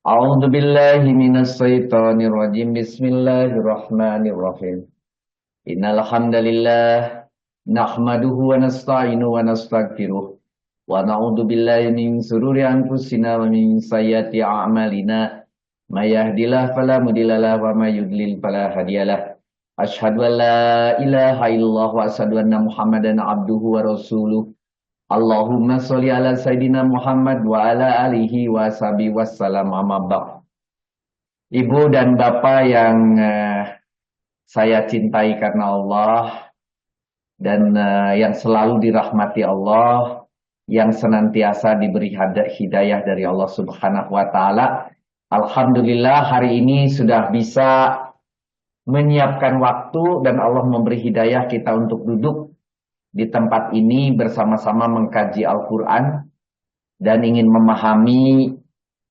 A'udzu billahi minas syaitonir rajim. Bismillahirrahmanirrahim. Innal hamdalillah nahmaduhu wa nasta'inu wa nastaghfiruh wa na'udzu billahi min shururi anfusina wa min sayyiati a'malina. May yahdihillahu fala mudhillalah wa may yudlil fala hadiyalah. Asyhadu an la ilaha illallah wa asyhadu anna Muhammadan abduhu wa rasuluh. Allahumma sholli ala sayidina Muhammad wa ala alihi wa sahbihi wassalam amma ba'd. Ibu dan Bapak yang saya cintai karena Allah dan yang selalu dirahmati Allah, yang senantiasa diberi hidayah dari Allah Subhanahu wa taala. Alhamdulillah hari ini sudah bisa menyiapkan waktu dan Allah memberi hidayah kita untuk duduk di tempat ini bersama-sama mengkaji Al-Qur'an dan ingin memahami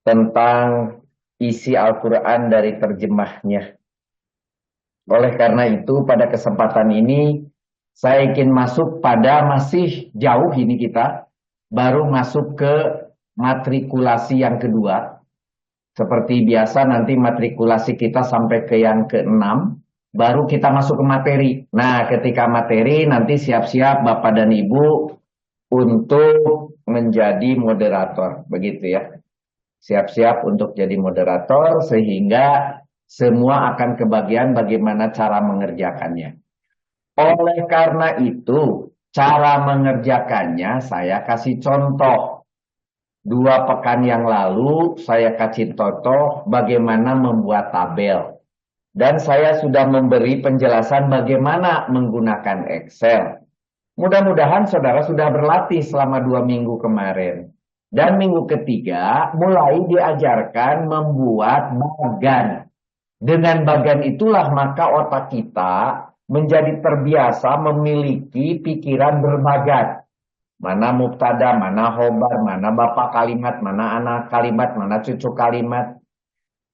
tentang isi Al-Quran dari terjemahnya. Oleh karena itu, pada kesempatan ini, saya ingin masuk pada masih jauh ini kita, baru masuk ke matrikulasi yang kedua. Seperti biasa nanti matrikulasi kita sampai ke yang keenam, baru kita masuk ke materi. Nah, ketika materi nanti siap-siap Bapak dan Ibu untuk menjadi moderator, begitu ya. Siap-siap untuk jadi moderator sehingga semua akan kebagian bagaimana cara mengerjakannya. Oleh karena itu, cara mengerjakannya saya kasih contoh. 2 pekan yang lalu saya kasih contoh bagaimana membuat tabel. Dan saya sudah memberi penjelasan bagaimana menggunakan Excel. Mudah-mudahan saudara sudah berlatih selama 2 minggu kemarin. Dan minggu ketiga mulai diajarkan membuat bagan. Dengan bagan itulah maka otak kita menjadi terbiasa memiliki pikiran berbagan. Mana mubtada, mana khobar, mana bapak kalimat, mana anak kalimat, mana cucu kalimat.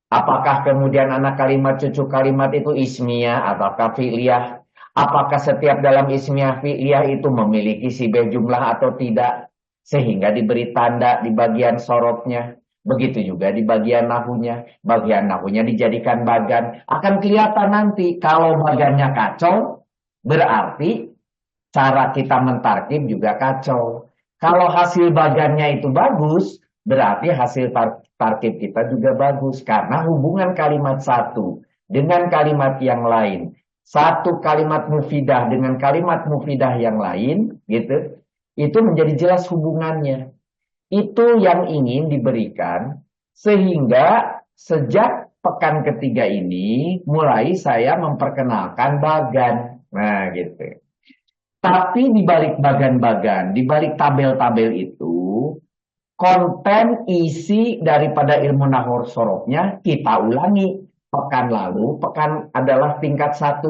Apakah kemudian anak kalimat, cucu kalimat itu ismiyah ataukah fi'liyah? Apakah setiap dalam ismiyah fi'liyah itu memiliki sibeh jumlah atau tidak? Sehingga diberi tanda di bagian sorotnya. Begitu juga di bagian nahunya. Bagian nahunya dijadikan bagan. Akan kelihatan nanti kalau bagannya kacau, berarti cara kita mentarkib juga kacau. Kalau hasil bagannya itu bagus, berarti hasil tarkib kita juga bagus. Karena hubungan kalimat satu dengan kalimat yang lain. Satu kalimat mufidah dengan kalimat mufidah yang lain, gitu. Itu menjadi jelas hubungannya. Itu yang ingin diberikan sehingga sejak pekan ketiga ini mulai saya memperkenalkan bagan. Nah, gitu. Tapi di balik bagan-bagan, di balik tabel-tabel itu, konten isi daripada ilmu nahwu sorofnya kita ulangi. Pekan lalu, pekan adalah tingkat 1.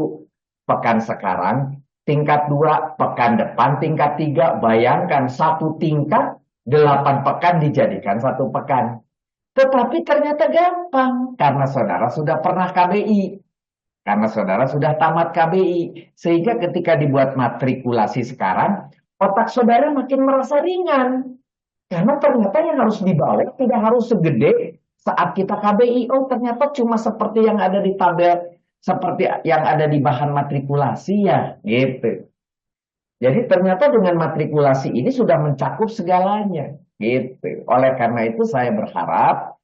Pekan sekarang, tingkat 2. Pekan depan, tingkat 3. Bayangkan 1 tingkat, 8 pekan dijadikan 1 pekan. Tetapi ternyata gampang, karena saudara sudah pernah KBI. Karena saudara sudah tamat KBI. Sehingga ketika dibuat matrikulasi sekarang, otak saudara makin merasa ringan. Karena ternyata yang harus dibawa tidak harus segede saat kita KBI. Oh, ternyata cuma seperti yang ada di tabel, seperti yang ada di bahan matrikulasi ya, gitu. Jadi ternyata dengan matrikulasi ini sudah mencakup segalanya, gitu. Oleh karena itu saya berharap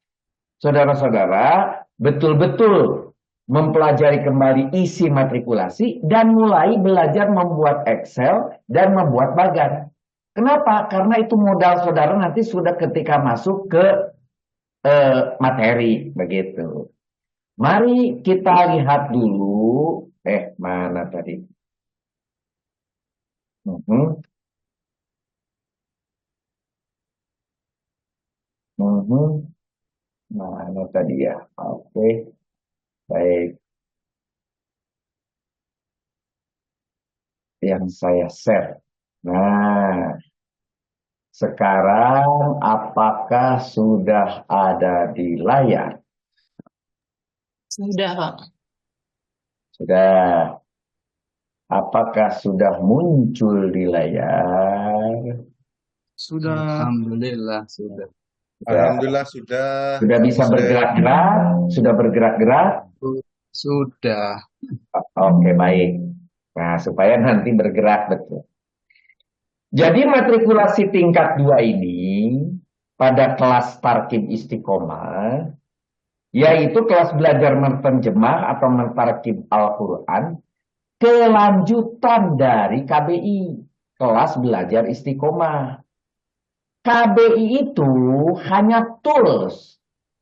saudara-saudara betul-betul mempelajari kembali isi matrikulasi dan mulai belajar membuat Excel dan membuat bagan. Kenapa? Karena itu modal saudara nanti sudah ketika masuk ke materi, begitu. Mari kita lihat dulu. Mana tadi? Mhm, mhm. Mana tadi ya? Oke, baik. Yang saya share. Nah, sekarang apakah sudah ada di layar? Sudah, Pak. Sudah. Apakah sudah muncul di layar? Sudah. Alhamdulillah sudah. Ya, Alhamdulillah sudah. sudah bisa Sudah. bergerak-gerak, sudah bergerak-gerak. Sudah. Oke, baik. Nah, supaya nanti bergerak betul. Jadi matrikulasi tingkat 2 ini pada kelas Tarkib Istiqomah, yaitu kelas belajar menterjemah atau mentarkib Al-Quran, kelanjutan dari KBI, kelas belajar istiqomah. KBI itu hanya tools,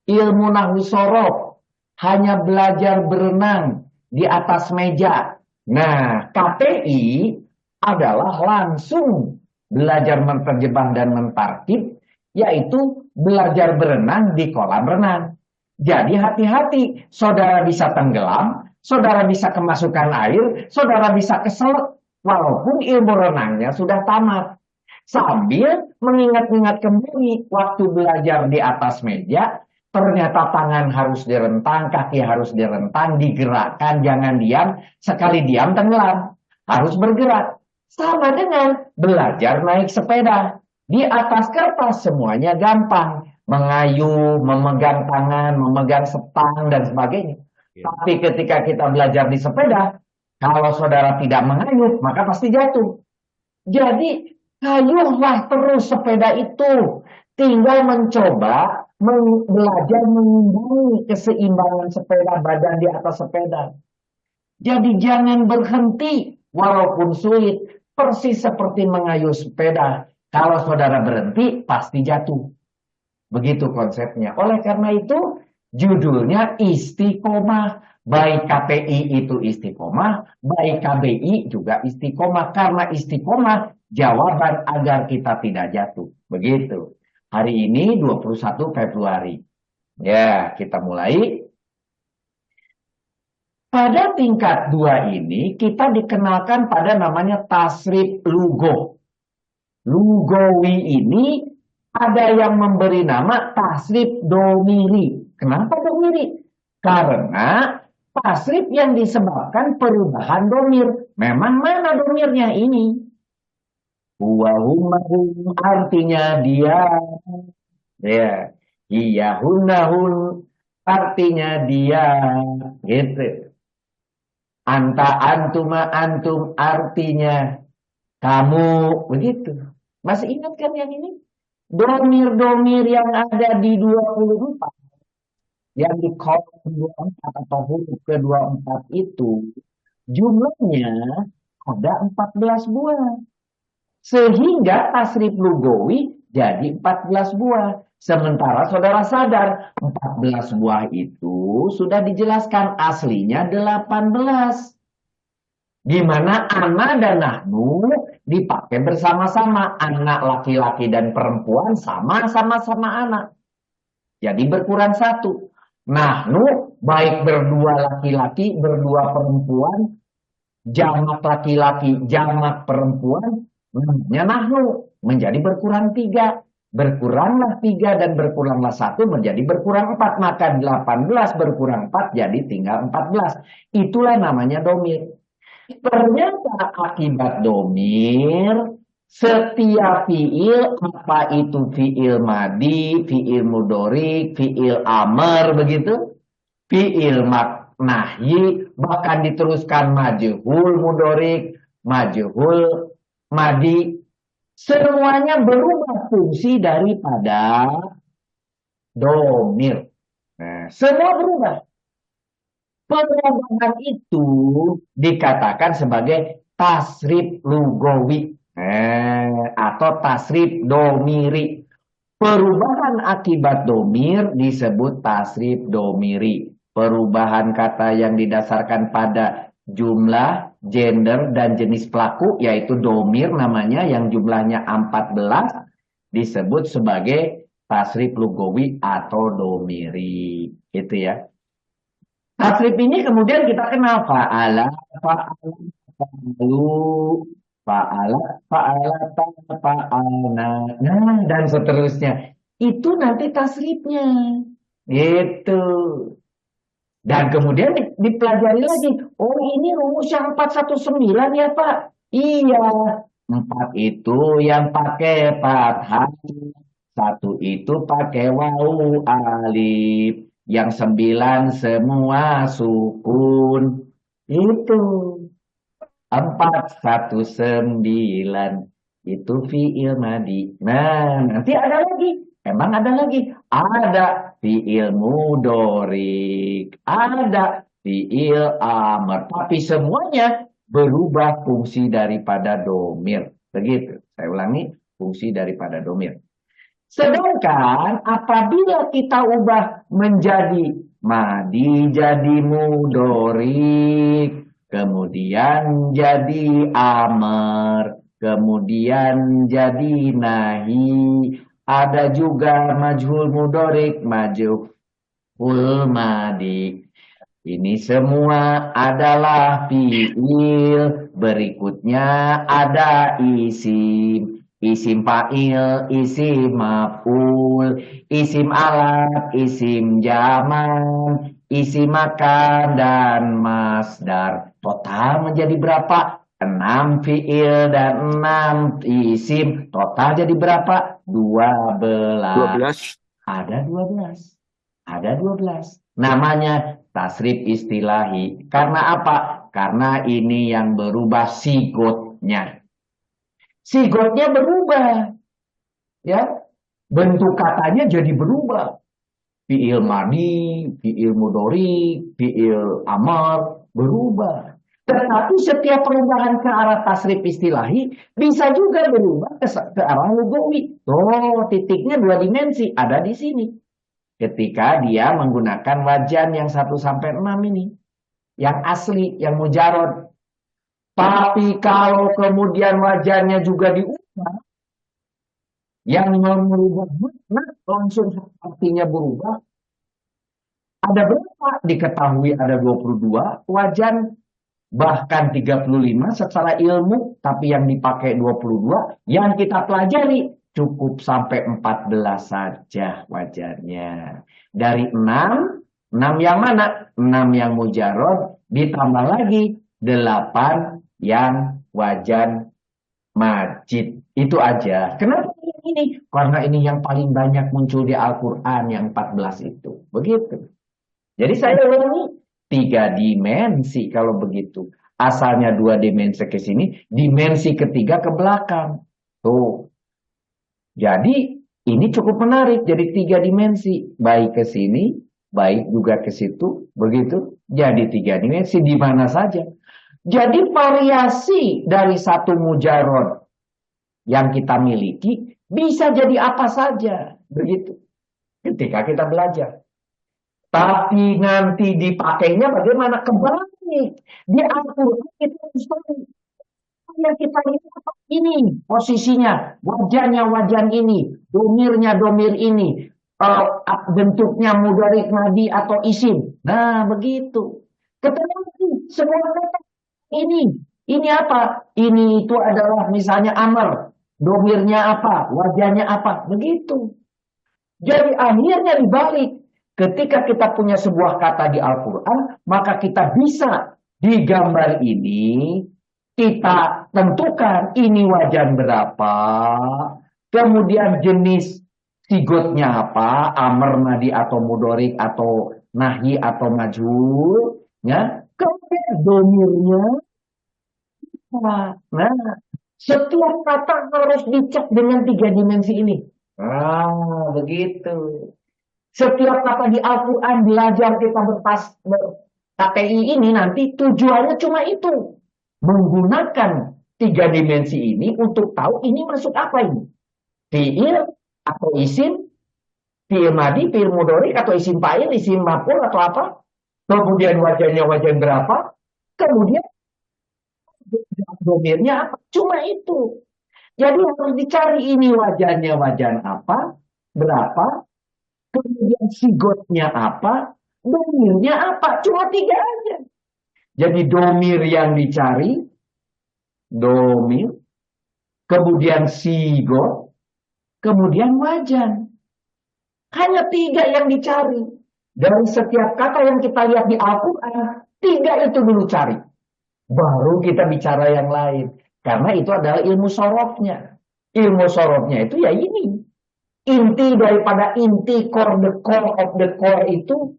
ilmu nahwu sorof, hanya belajar berenang di atas meja. Nah, KPI adalah langsung belajar menterjemah dan mentarkib, yaitu belajar berenang di kolam renang. Jadi hati-hati, saudara bisa tenggelam, saudara bisa kemasukan air, saudara bisa keselak, walaupun ilmu renangnya sudah tamat. Sambil mengingat-ingat kembali waktu belajar di atas meja, ternyata tangan harus direntang, kaki harus direntang, digerakkan, jangan diam, sekali diam tenggelam. Harus bergerak. Sama dengan belajar naik sepeda. Di atas kertas semuanya gampang. Mengayuh, memegang tangan, memegang setang, dan sebagainya. Tapi ketika kita belajar di sepeda, kalau saudara tidak mengayuh, maka pasti jatuh. Jadi kayuhlah terus sepeda itu. Tinggal mencoba belajar mengimbangi keseimbangan sepeda badan di atas sepeda. Jadi jangan berhenti walaupun sulit. Persis seperti mengayuh sepeda. Kalau saudara berhenti pasti jatuh. Begitu konsepnya. Oleh karena itu judulnya istiqomah. Baik KPI itu istiqomah, baik KBI juga istiqomah. Karena istiqomah jawaban agar kita tidak jatuh. Begitu. Hari ini 21 Februari. Ya, kita mulai. Pada tingkat 2 ini kita dikenalkan pada namanya tasrif lugo. Lugawi ini ada yang memberi nama tasrif domiri. Kenapa domiri? Karena tasrif yang disebabkan perubahan domir. Memang mana domirnya ini? Huwahumahum artinya dia. Ya. Iya hunahun artinya dia. Gitu. Anta antuma antum artinya kamu. Begitu. Masih ingat kan yang ini? Domir-domir yang ada di 24, yang di kolom 24 atau huruf ke-24 itu, jumlahnya ada 14 buah. Sehingga tasrif lugawi jadi 14 buah. Sementara saudara sadar, 14 buah itu sudah dijelaskan aslinya 18. Di mana ana dan nahnu dipakai bersama-sama. Anak laki-laki dan perempuan sama-sama anak. Jadi berkurang satu. Nahnu baik berdua laki-laki, berdua perempuan, jamak laki-laki, jamak perempuan, namanya nahnu. Menjadi berkurang tiga. Berkuranglah tiga dan berkuranglah satu menjadi berkurang empat. Maka 18 berkurang 4 jadi tinggal 14. Itulah namanya domir. Ternyata akibat domir, setiap fiil, apa itu fiil madi, fiil mudorik, fiil amar, begitu, fiil nahyi, bahkan diteruskan majhul mudorik, majhul madi, semuanya berubah fungsi daripada domir. Nah, semua berubah. Perubahan itu dikatakan sebagai tasrif lugawi atau tasrif domiri. Perubahan akibat domir disebut tasrif domiri. Perubahan kata yang didasarkan pada jumlah, gender, dan jenis pelaku, yaitu domir namanya yang jumlahnya 14, disebut sebagai tasrif lugawi atau domiri. Itu ya. Tasrif ini kemudian kita kenal fa'ala, fa'alu, fa'ala, fa'alata, fa'alna, nah dan seterusnya. Itu nanti tasrifnya. Gitu. Dan kemudian dipelajari lagi. Oh ini rumus yang 419 ya Pak? Iya. 4 itu yang pakai fathah Satu itu pakai wawu alif. Yang 9 semua sukun. Itu. 419. Itu fi'il madi. Nah, nanti ada lagi. Emang ada lagi? Ada fi'il mudorik. Ada fi'il amr. Tapi semuanya berubah fungsi daripada domir. Begitu. Saya ulangi, fungsi daripada domir. Sedangkan apabila kita ubah menjadi madi jadi mudorik, kemudian jadi amr, kemudian jadi nahi, ada juga majhul mudorik, majhul madi. Ini semua adalah fi'il. Berikutnya ada isim. Isim fa'il, isim maf'ul, isim alat, isim zaman, isim makan, dan masdar. Total menjadi berapa? 6 fi'il dan 6 isim. Total jadi berapa? 12. 12. Ada 12. Ada 12. Namanya tasrif istilahi. Karena apa? Karena ini yang berubah sigotnya. Sigotnya berubah. Ya, bentuk katanya jadi berubah. Fi'il madi, fi'il mudhari, fi'il amar berubah. Tetapi setiap perubahan ke arah tasrif istilahi bisa juga berubah ke arah lugawi. Tuh, titiknya 2 dimensi ada di sini. Ketika dia menggunakan wajan yang 1 sampai 6 ini. Yang asli, yang mujarod. Tapi kalau kemudian wajannya juga diubah, yang merubah makna langsung artinya berubah. Ada berapa? Diketahui ada 22 wajan, bahkan 35 secara ilmu, tapi yang dipakai 22, yang kita pelajari cukup sampai 14 saja wajannya. Dari 6 yang mana? 6 yang mujarod, ditambah lagi 8 yang wajan majid. Itu aja. Kenapa ini? Karena ini yang paling banyak muncul di Al-Quran, yang 14 itu. Begitu. Jadi saya ulangi, 3 dimensi kalau begitu. Asalnya 2 dimensi ke sini, dimensi ketiga ke belakang. Tuh. Jadi ini cukup menarik. Jadi 3 dimensi. Baik ke sini, baik juga ke situ. Begitu. Jadi 3 dimensi di mana saja. Jadi variasi dari satu mujarod yang kita miliki bisa jadi apa saja. Begitu. Ketika kita belajar. Tapi nanti dipakainya bagaimana? Kembali. Di Al-Quran kita harus tahu. Yang kita lihat ini posisinya. Wajahnya wajan ini. Domirnya domir ini. Bentuknya mudarik madi atau isim. Nah begitu. Ketahui semua kata ini apa? Ini itu adalah misalnya amr. Domirnya apa? Wajahnya apa? Begitu. Jadi akhirnya dibalik. Ketika kita punya sebuah kata di Al-Quran, maka kita bisa di gambar ini, kita tentukan ini wajan berapa, kemudian jenis sigotnya apa, amr, nadi, atau mudorik, atau nahi, atau majhul, ya. Kemudian domirnya. Nah, setiap kata harus dicek dengan 3 dimensi ini. Begitu. Setiap kata di Al-Quran belajar kita KPI ini nanti tujuannya cuma itu. Menggunakan 3 dimensi ini untuk tahu ini masuk apa ini. Fi'il atau isim, fi'il madi, fi'il mudhari, atau isim fa'il, isim maf'ul atau apa. Kemudian wajahnya wajan berapa. Kemudian domirnya apa? Cuma itu. Jadi harus dicari ini wajannya wajan apa, berapa, kemudian sigotnya apa, domirnya apa. Cuma 3 aja. Jadi domir yang dicari, domir, kemudian sigot, kemudian wajan. Hanya 3 yang dicari. Dari setiap kata yang kita lihat di Al-Quran, 3 itu dulu cari. Baru kita bicara yang lain. Karena itu adalah ilmu sorofnya. Ilmu sorofnya itu ya ini. Inti daripada inti, core, the core of the core itu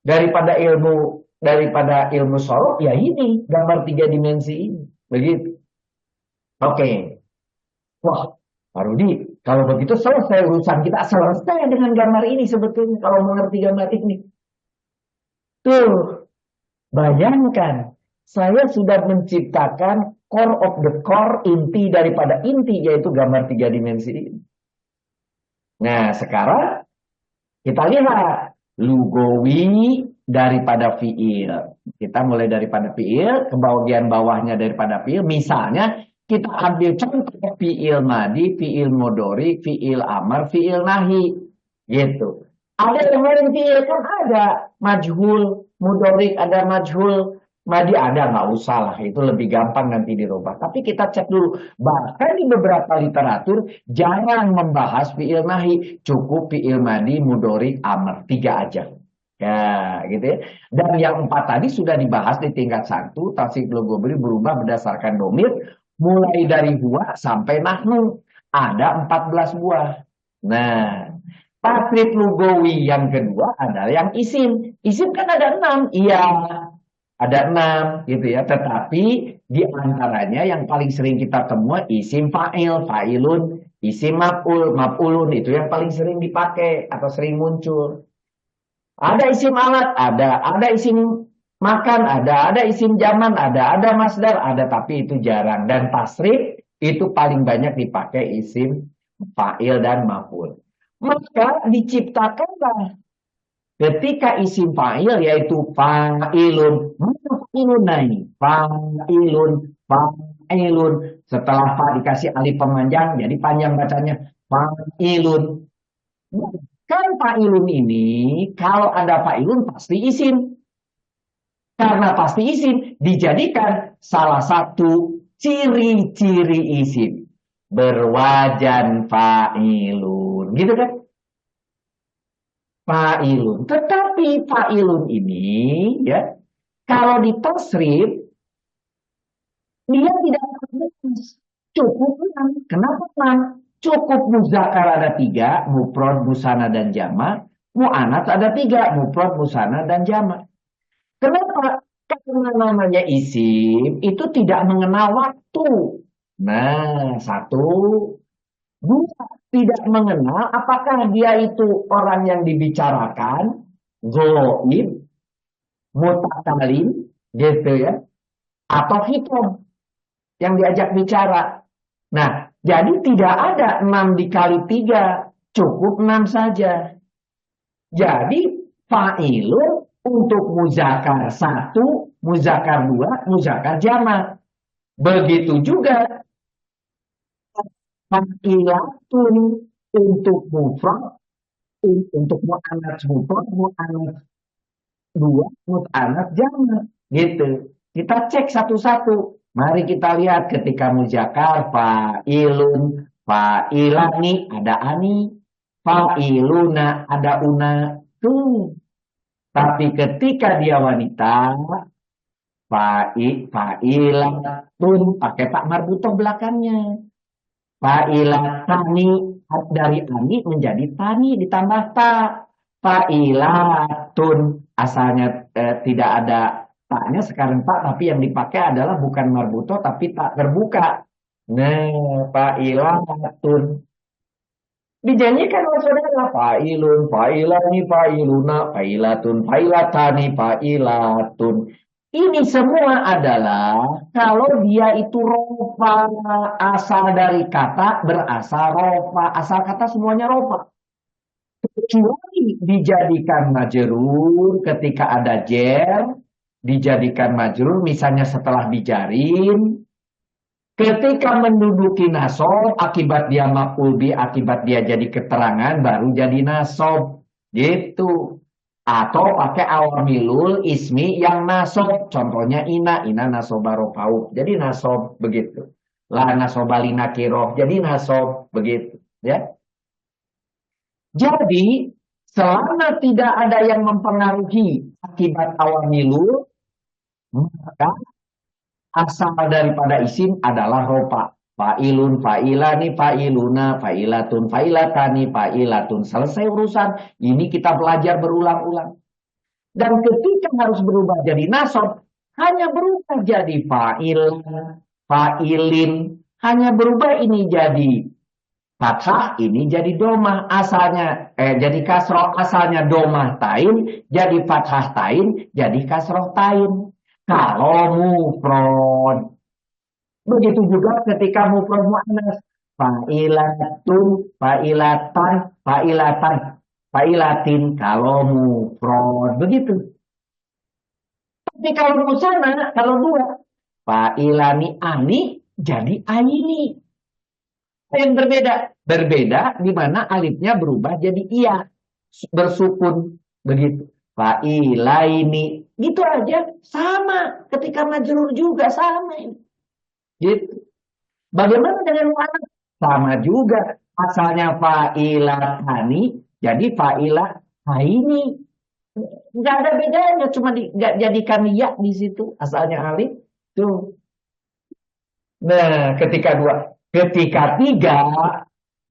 daripada ilmu sorok, ya ini gambar 3 dimensi ini. Begitu. Oke. Wah, Pak Rudi, kalau begitu selesai urusan kita, selesai dengan gambar ini sebetulnya kalau mengerti gambar ini. Tuh, bayangkan, saya sudah menciptakan core of the core, inti daripada inti, yaitu gambar 3 dimensi ini. Nah, sekarang kita lihat lugawi daripada fiil. Kita mulai daripada fiil, ke bagian bawahnya daripada fiil. Misalnya, kita ambil contoh fiil madi, fiil mudhari, fiil amar, fiil nahi. Gitu. Ada yang lain fiil kan ada. Majhul, mudhari ada majhul. Madi ada, nggak usah lah. Itu lebih gampang nanti dirubah. Tapi kita cek dulu. Bahkan di beberapa literatur jarang membahas fiil nahi. Cukup fiil madi, mudhari, amar. 3 aja. Ya, gitu ya. Dan yang 4 tadi sudah dibahas di tingkat 1. Tasrif lughawi berubah berdasarkan domir. Mulai dari huwa sampai nahnu. Ada 14 buah. Nah, tasrif lughawi yang kedua adalah yang isim. Isim kan ada 6. Iya, ada 6 gitu ya. Tetapi di antaranya yang paling sering kita temui isim fa'il, fa'ilun, isim maf'ul, maf'ulun, itu yang paling sering dipakai atau sering muncul. Ada isim alat, ada isim makan, ada isim zaman, ada masdar, ada, tapi itu jarang. Dan tasrif itu paling banyak dipakai isim fa'il dan maf'ul. Maka diciptakanlah ketika isim fa'il yaitu fa'ilun. Mana fa'ilun? Nah ini fa'ilun, fa'ilun. Setelah fa dikasih alif pemanjang, jadi panjang bacanya fa'ilun. Kan fa'ilun ini, kalau ada fa'ilun pasti isim. Karena pasti isim, dijadikan salah satu ciri-ciri isim. Berwajan fa'ilun. Gitu kan? Fa'ilun. Tetapi fa'ilun ini, ya, kalau di tasrif, dia tidak harus cukup 6. Kenapa 6? Cukup muzakkar ada 3, mufrad, musanna, dan jamak. Mu'annats ada 3, mufrad, musanna, dan jamak. Kenapa? Karena namanya isim itu tidak mengenal waktu. Nah, 1, 2, tidak mengenal apakah dia itu orang yang dibicarakan, ghaib, mutakalim, gitu ya, atau hitam yang diajak bicara. Nah, jadi tidak ada 6 dikali 3, cukup 6 saja. Jadi fa'ilun untuk muzakkar 1, muzakkar 2, muzakkar jamak. Begitu juga fa'ilatun untuk mufrad, untuk mu'annats mufrad, mu'annats 2, mu'annats jamak. Gitu. Kita cek satu-satu. Mari kita lihat ketika muzakkar fa'ilun, fa'ilani ada ani, fa'iluna ada una. Tuh. Tapi ketika dia wanita, fa'ilatun pakai tak marbutoh belakangnya. Fa'ilatani dari ani menjadi tani ditambah ta. Fa'ilatun asalnya tidak ada taknya, sekarang tak, tapi yang dipakai adalah bukan marbutoh tapi tak terbuka. Nah, fa'ilatun. Dijanjikan oleh saudara fa'ilun, fa'ilani, fa'iluna, fa'ilatun, fa'ilatani, fa'ilatun. Ini semua adalah kalau dia itu rofa, asal dari kata berasal rofa, asal kata semuanya rofa. Kecuali dijadikan majrur ketika ada jer, dijadikan majrur misalnya setelah dijarin. Ketika menduduki nasob, akibat dia maf'ul bi, akibat dia jadi keterangan, baru jadi nasob. Gitu. Atau pakai awamilul ismi yang nasob. Contohnya ina nasoba rofau. Jadi nasob begitu. La nasobalina kiroh. Jadi nasob begitu. Ya. Jadi selama tidak ada yang mempengaruhi akibat awamilul, maka asal daripada isim adalah rofa. Fa'ilun, fa'ilani, fa'iluna, fa'ilatun, fa'ilatani, fa'ilatun. Selesai urusan. Ini kita belajar berulang-ulang. Dan ketika harus berubah jadi nasab, hanya berubah jadi fa'il, fa'ilin. Hanya berubah ini jadi fathah, ini jadi domah. Asalnya, jadi kasroh, asalnya domah tain, jadi fathah tain, jadi kasroh tain. Kalau mufrad. Begitu juga ketika mufrad muannas. Fa'ilatun, fa'ilatan, fa'ilatan, fa'ilatin. Kalau mufrad. Begitu. Tapi kalau musanna, kalau dua. Fa'ilani ani, jadi aini. Yang berbeda. Berbeda di mana alifnya berubah jadi iya. Bersukun. Begitu. Fa'ilaini. Gitu aja. Sama. Ketika majrur juga sama ini. Gitu. Bagaimana dengan mu'annas? Sama juga. Asalnya fa'ilatani, jadi fa'ilahaini. Nggak ada bedanya, cuma nggak jadikan ya di situ. Asalnya alif. Tuh. Nah, ketika dua. Ketika tiga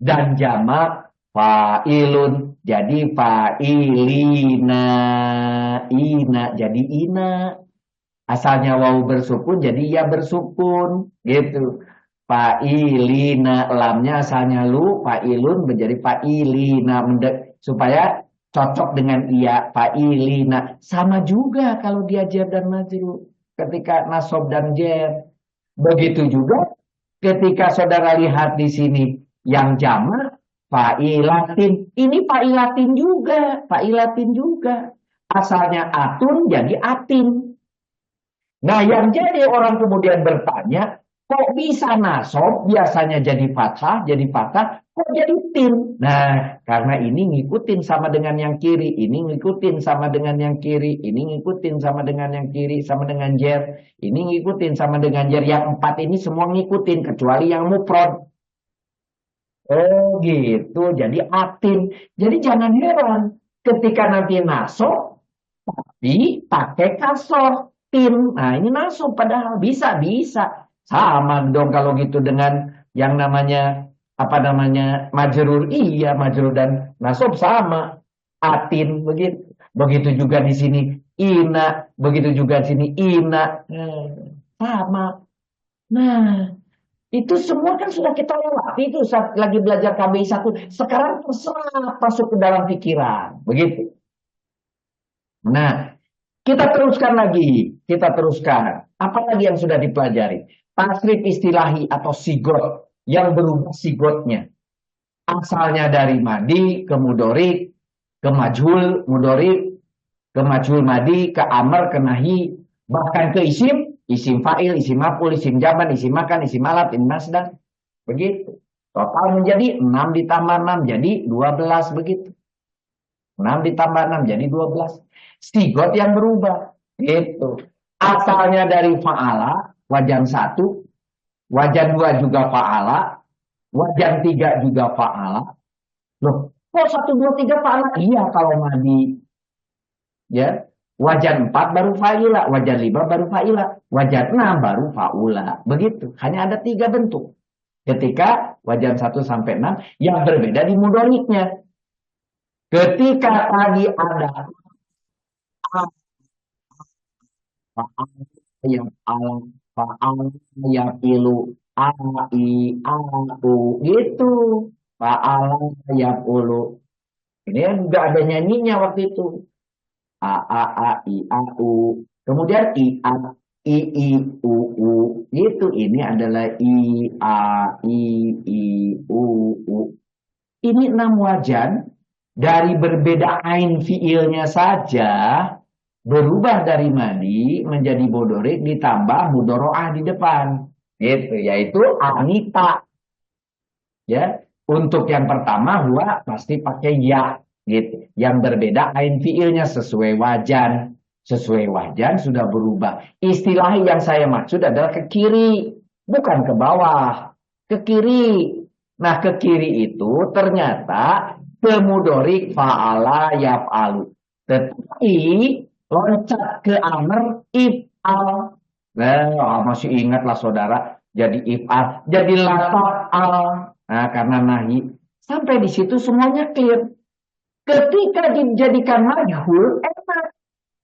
dan jamak fa'ilun. Jadi fa'ilina. Ina. Jadi ina. Asalnya wawu bersukun jadi ya bersukun gitu. Fa'ilina, lamnya asalnya lu, fa'ilun menjadi fa'ilina, supaya cocok dengan iya. Fa'ilina sama juga kalau dia jar dan majrur ketika nasab dan jar. Begitu juga ketika saudara lihat di sini yang jamak fa'ilatin, ini fa'ilatin juga, fa'ilatin juga. Asalnya atun jadi atin. Nah, yang jadi orang kemudian bertanya, kok bisa nasab biasanya jadi fathah, kok jadi tin? Nah, karena ini ngikutin sama dengan yang kiri, ini ngikutin sama dengan yang kiri, ini ngikutin sama dengan yang kiri, sama dengan jer, ini ngikutin sama dengan jer. Yang empat ini semua ngikutin, kecuali yang mufrad. Oh gitu, jadi atin. Jadi jangan heran, ketika nanti nasab, tapi pakai kasroh. Nah ini nasab padahal bisa sama dong kalau gitu dengan yang namanya apa namanya majrur. Iya, majrur dan nasab sama, atin. Begitu juga di sini ina, begitu juga di sini ina. Sama. Nah, itu semua kan sudah kita lewati itu saat lagi belajar KBI 1. Sekarang terserah masuk ke dalam pikiran. Begitu. Nah, kita teruskan lagi. Kita teruskan. Apalagi yang sudah dipelajari? Tasrif istilahi atau sigot. Yang berubah sigotnya. Asalnya dari madi ke mudorik, ke majhul mudorik, ke majhul madi, ke amr, ke nahi, bahkan ke isim. Isim fa'il, isim maf'ul, isim jaman, isim makan, isim alat, isim nasdaq. Begitu. Total menjadi 6 ditambah 6 jadi 12 begitu. 6 ditambah 6 jadi 12. Sigot yang berubah. Itu. Asalnya dari fa'ala, wajan 1, wajan 2 juga fa'ala, wajan 3 juga fa'ala. Loh, kok 1, 2, 3 fa'ala? Iya kalau madi. Ya. Wajan 4 baru fa'ila, wajan 5 baru fa'ila, wajan 6 baru fa'ula. Begitu. Hanya ada 3 bentuk. Ketika wajan 1 sampai 6 yang berbeda di mudoriknya. Ketika tadi ada fa'al yang alam, fa'al yang ilu, ai, au, gitu. Fa'al yang ulu. Ini kan juga ada nyanyinya waktu itu. A, I, A, U. Kemudian I, U. Gitu. Ini adalah I, A, I, U. Ini 6 wajan. Dari berbeda ain fiilnya saja berubah dari madi menjadi bodorik ditambah mudoro'ah di depan. Gitu, yaitu anita. Ya, untuk yang pertama huwa pasti pakai ya, gitu. Yang berbeda ain fiilnya sesuai wajan. Sesuai wajan sudah berubah. Istilah yang saya maksud adalah ke kiri, bukan ke bawah. Ke kiri. Nah, ke kiri itu ternyata kemudorik fa'ala yaf'alu. Tetapi loncat ke amr if'al. Nah, masih ingatlah saudara. jadi if'al, jadi lata'al. Nah, karena nahi. Sampai di situ semuanya clear. Ketika dijadikan majhul, enak.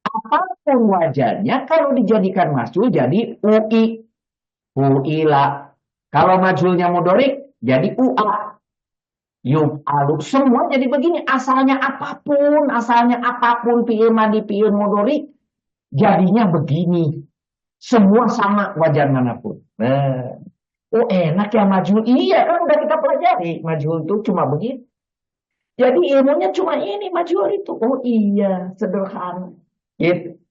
Apapun wajahnya, kalau dijadikan majhul jadi ui. Uila. Kalau majhulnya mudorik, jadi ua. Yuf'alu. Semua jadi begini. Asalnya apapun, fi'il madi, fi'il mudorik, jadinya begini. Semua sama wajar manapun. Nah, oh enak ya majhul. Iya kan udah kita pelajari. Majhul itu cuma begitu. Jadi ilmunya cuma ini majhul itu. Oh iya, sederhana. Gitu.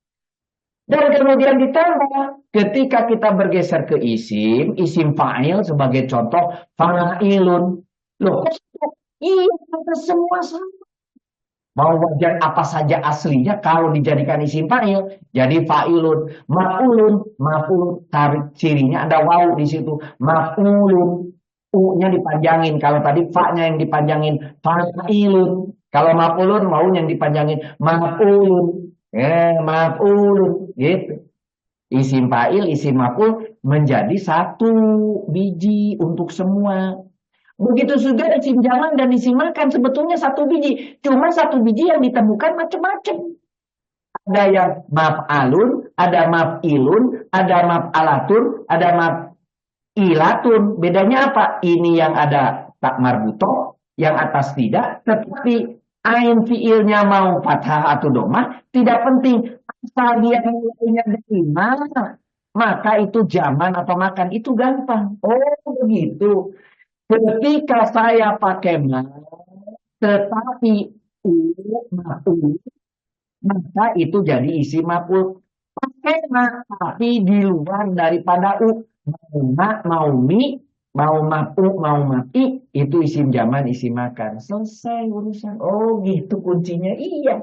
Dan kemudian ditambah ketika kita bergeser ke isim fa'il sebagai contoh fa'ilun. Loh, iya semua sama. Mau wajar apa saja aslinya kalau dijadikan isim fa'il jadi fa'ilun, maf'ulun tarik cirinya ada wawu di situ, maf'ulun u-nya dipanjangin, kalau tadi fa-nya yang dipanjangin fa'ilun, kalau maf'ulun mau yang dipanjangin maf'ulun gitu. Isim fa'il, isim maf'ul menjadi satu biji untuk semua. Begitu juga isim jaman dan isim makan sebetulnya satu biji. Cuma satu biji yang ditemukan macam-macam. Ada yang maf'alun, ada maf'ilun, ada maf'alatun, ada maf'ilatun. Bedanya apa? Ini yang ada tak marbuto, yang atas tidak. Tetapi ain fiilnya mau fathah atau domah, tidak penting. Asal dia mulainya dari mana. Maka itu jaman atau makan. Itu gampang. Oh begitu. Ketika saya pakai ma, tetapi u maf'ul, maka itu jadi isi maf'ul. Pakai ma, tapi di luar daripada u. Mau ma, mau mi, mau maf'ul, mau mati, itu isim jaman, isim makan. Selesai urusan. Oh gitu kuncinya. Iya.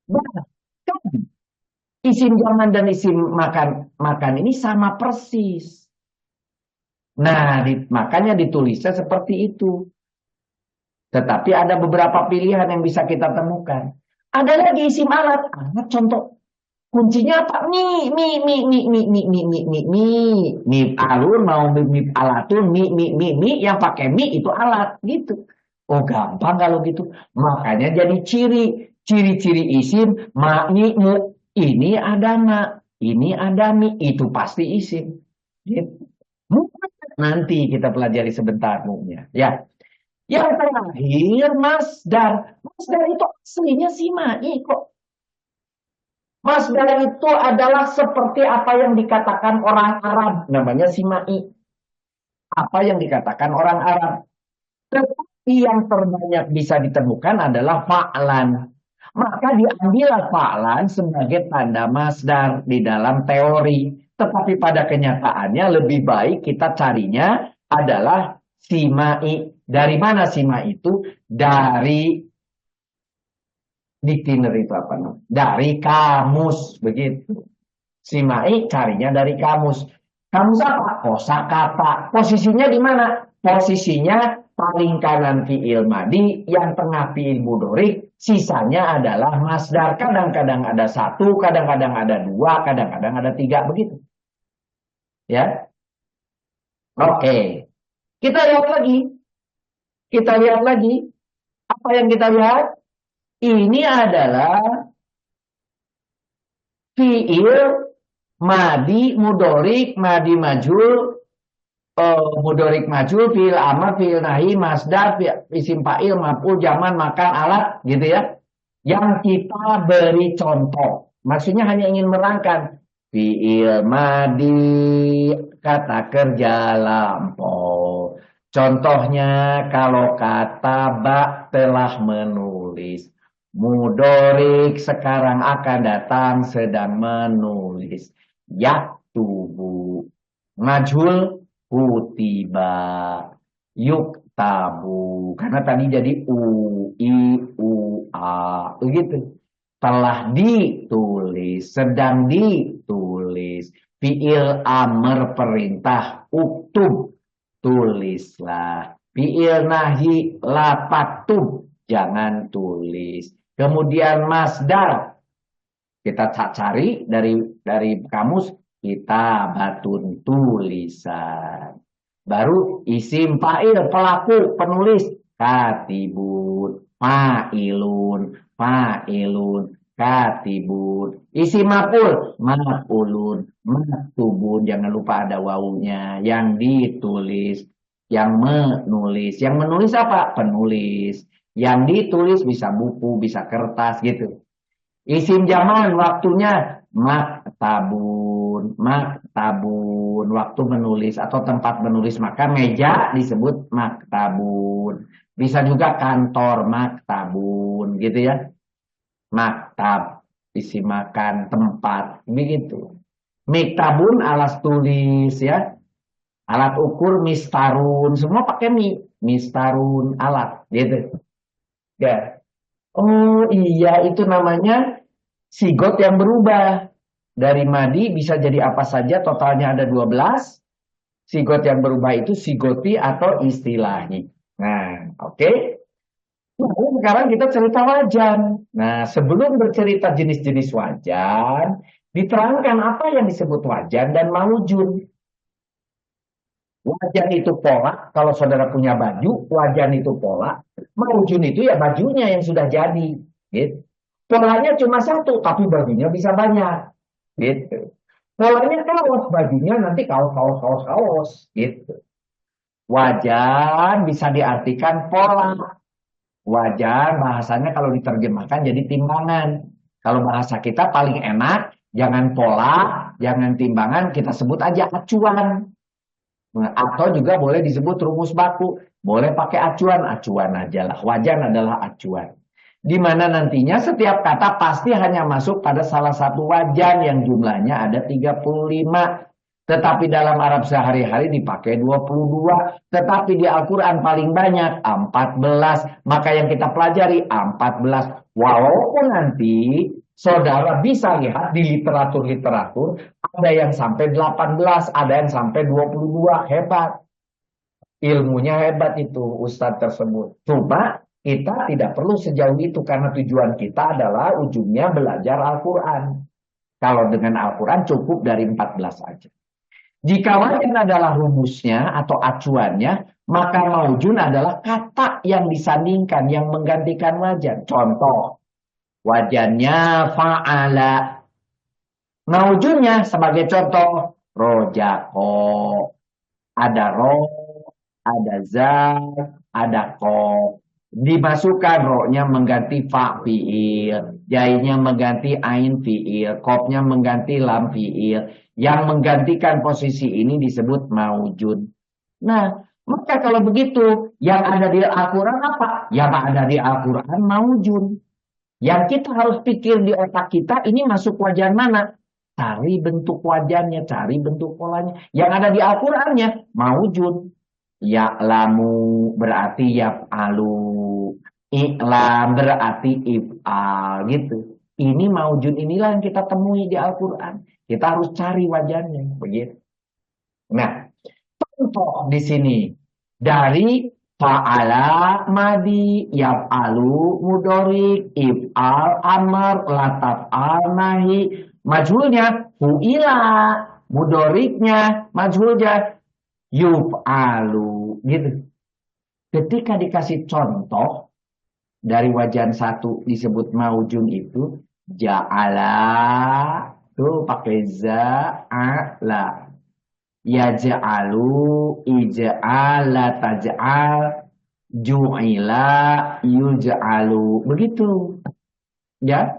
Bahkan isim jaman dan isim makan ini sama persis. Nah, makanya ditulisnya seperti itu. Tetapi ada beberapa pilihan yang bisa kita temukan. Ada lagi isim alat. Alat contoh. Kuncinya apa? Mi alun mau mi alatun, mi yang pakai mi itu alat gitu. Oh gampang kalau gitu. Makanya jadi ciri-ciri isim ma mi mu. Ini ada ma, ini ada mi, itu pasti isim. Gitu. Nanti kita pelajari sebentar mu-nya. Ya. Yang terakhir masdar. Masdar itu aslinya simai kok. Masdar itu adalah seperti apa yang dikatakan orang Arab. Namanya simai. Apa yang dikatakan orang Arab. Tetapi yang terbanyak bisa ditemukan adalah fa'lan. Maka diambil fa'lan sebagai tanda masdar di dalam teori. Tetapi pada kenyataannya lebih baik kita carinya adalah simai. Dari mana simai itu? Dari dictionary itu apa namanya? Dari kamus begitu. Simai carinya dari kamus. Kamus apa? Kosakata. Posisinya di mana? Posisinya paling kanan fiil madi, yang tengah fiil mudhorik, sisanya adalah masdar. Kadang-kadang ada satu, kadang-kadang ada dua, kadang-kadang ada tiga begitu. Ya. Oke. Kita lihat lagi. Kita lihat lagi. Apa yang kita lihat? Ini adalah fiil madi mudorik, madi majul, mudorik majul, fiil amar, fiil nahi, masdar, isim fa'il, maf'ul, jaman, makan, alat, gitu ya. Yang kita beri contoh. Maksudnya hanya ingin merangkan. Fiil madi, kata kerja lampau. Contohnya kalau kata ba telah menulis. Mudorik sekarang akan datang sedang menulis. Yaktubu. Majhul kutiba. Yuktabu. Karena tadi jadi u, i, u, a. Begitu. Telah ditulis. Sedang ditulis. Fi'il amr perintah. Uktub. Tulislah. Fi'il nahi lapaktub. Jangan tulis. Kemudian masdar. Kita cari dari kamus. kitabatun tulisan. Baru isim fa'il pelaku penulis katibun, fa'ilun, katibun. Isim maf'ul maf'ulun, maktubun. Jangan lupa ada wawunya. Yang ditulis, yang menulis. Yang menulis apa? Penulis. Yang ditulis bisa buku, bisa kertas gitu. Isim zaman waktunya maktabun, waktu menulis atau tempat menulis, maka meja disebut maktabun. Bisa juga kantor maktabun gitu ya. Maktab isi makan tempat begitu. Miktabun alas tulis ya. Alat ukur mistarun, semua pakai mistarun alat gitu. Ya. Oh iya, itu namanya sigot yang berubah. Dari madi bisa jadi apa saja, totalnya ada 12. Sigot yang berubah itu sigoti atau istilahnya. Nah, oke. Nah, sekarang kita cerita wajan. Nah, sebelum bercerita jenis-jenis wajan, diterangkan apa yang disebut wajan dan maujun. Wajan itu pola, kalau saudara punya baju, wajan itu pola. Maujun itu ya bajunya yang sudah jadi. Gitu. Polanya cuma satu, tapi bajunya bisa banyak. Gitu. Polanya kaos, bajunya nanti kaos. Gitu. Wajan bisa diartikan pola. Wajan bahasanya kalau diterjemahkan jadi timbangan. Kalau bahasa kita paling enak, jangan pola, jangan timbangan, kita sebut aja acuan. Atau juga boleh disebut rumus baku. Boleh pakai acuan aja lah. Wajan adalah acuan. Di mana nantinya setiap kata pasti hanya masuk pada salah satu wajan yang jumlahnya ada 35. Tetapi dalam Arab sehari-hari dipakai 22. Tetapi di Al-Quran paling banyak 14. Maka yang kita pelajari 14. Walaupun nanti saudara bisa lihat di literatur-literatur ada yang sampai 18, ada yang sampai 22. Hebat. Ilmunya hebat itu Ustadz tersebut. Cuma kita tidak perlu sejauh itu karena tujuan kita adalah ujungnya belajar Al-Quran. Kalau dengan Al-Quran cukup dari 14 aja. Jika wajan adalah rumusnya atau acuannya, maka maujun adalah kata yang disandingkan, yang menggantikan wajan. Contoh, wajannya fa'ala. Maujunnya sebagai contoh, rojako. Ada ro, ada za, ada ko. Dimasukkan ro-nya mengganti fa fi'il, jainya mengganti ain fi'il, kopnya mengganti lam fi'il. Yang menggantikan posisi ini disebut maujud. Nah, maka kalau begitu, yang ada di Al-Quran apa? Yang ada di Al-Quran maujud. Yang kita harus pikir di otak kita, ini masuk wajan mana? Cari bentuk wajannya, cari bentuk polanya. Yang ada di Al-Qurannya, maujud. Ya'lamu berarti yaf'alu. I'lam berarti if'al gitu. Ini maujud inilah yang kita temui di Al-Quran. Kita harus cari wajannya, begitu. Nah, contoh di sini dari fa'ala madi, yaf'alu mudhorik, if'al amr, lataf'al nahi, majhulnya hu'ila, mudhoriknya majhulnya yuf'alu, gitu. Ketika dikasih contoh dari wajan satu disebut maujun itu ja'ala, tuh pakai za'ala, yaj'alu, ij'ala, taj'al, ju'ila, yuj'alu, begitu ya.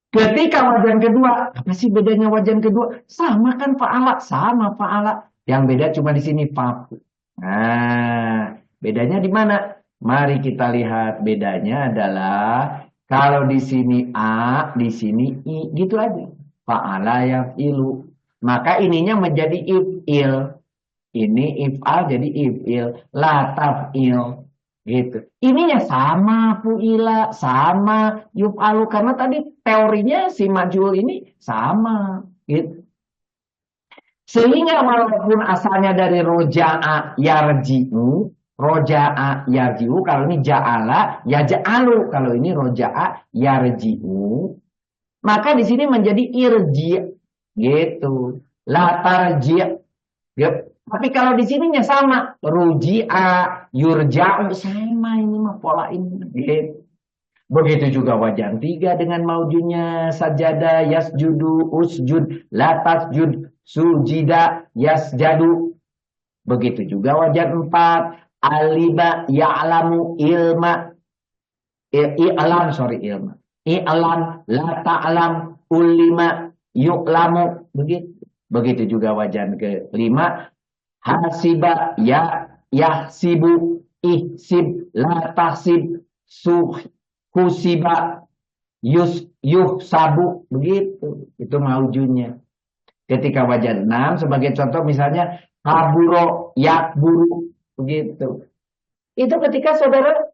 Ketika wajan kedua, apa sih bedanya wajan kedua? Sama kan fa'ala, sama fa'ala. Yang beda cuma di sini faku. Nah, bedanya di mana? Mari kita lihat bedanya adalah kalau di sini a, di sini i, gitu aja. Fa'ala yaf'ilu. Maka ininya menjadi if'il. Ini if'al jadi if'il. La taf'il. Gitu. Ininya sama fu'ila, sama yuf'alu. Karena tadi teorinya si majhul ini sama. Gitu. Sehingga walaupun asalnya dari roja'a yarji'u, kalau ini ja'ala, ya ja'alu. Kalau ini roja'a yarji'u. Maka di sini menjadi irji. Gitu. La tarji'. Yep. Tapi kalau di sininya sama, ruji'a, yurja'u sama ini mah pola ini. Gitu. Begitu juga wajan tiga dengan maujunya sajada, yasjudu, usjud, la tasjud, sujida, yasjadu. Begitu juga wajan empat, aliba, ya'lamu, ilma, i'lam, sorry ilma. I'lam, la ta'lam, ulima, yu'lamu. Begitu. Begitu juga wajan kelima, hasiba, yahsibu, ihsib, la tahsib, husiba, yuhsabu. Begitu. Itu maujunya. Ketika wajan 6, sebagai contoh misalnya, kaburo, yakburu. Begitu. Itu ketika saudara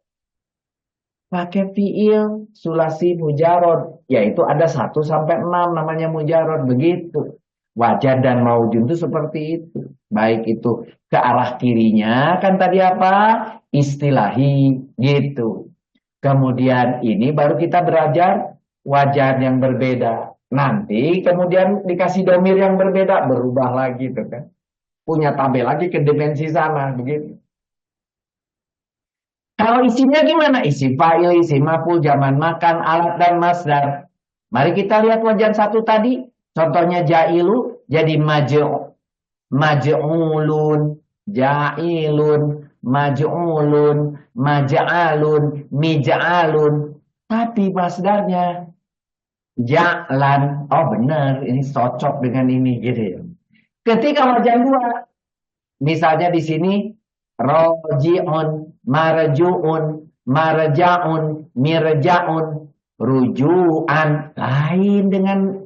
pakai fiil sulasi mujarod, yaitu ada 1 sampai 6 namanya mujarod. Begitu. Wajan dan maujun itu seperti itu. Baik itu ke arah kirinya, kan tadi apa? Istilahi, gitu. Kemudian ini baru kita belajar wajan yang berbeda. Nanti kemudian dikasih domir yang berbeda, berubah lagi tuh kan. Punya tabel lagi ke dimensi sana, begitu. Kalau isinya gimana? Isi fa'il, isi maf'ul, zaman makan, alat dan masdar. Mari kita lihat wajan 1 tadi. Contohnya ja'ilu jadi maj'ulun, ja'ilun, maj'ulun, maj'alun, mij'alun. Tapi masdarnya ja'lan. Oh benar, ini cocok dengan ini gitu ya. Ketika wajan 2, misalnya di sini roji'un, marju'un, marja'un, mirja'un, ruju'an. Lain dengan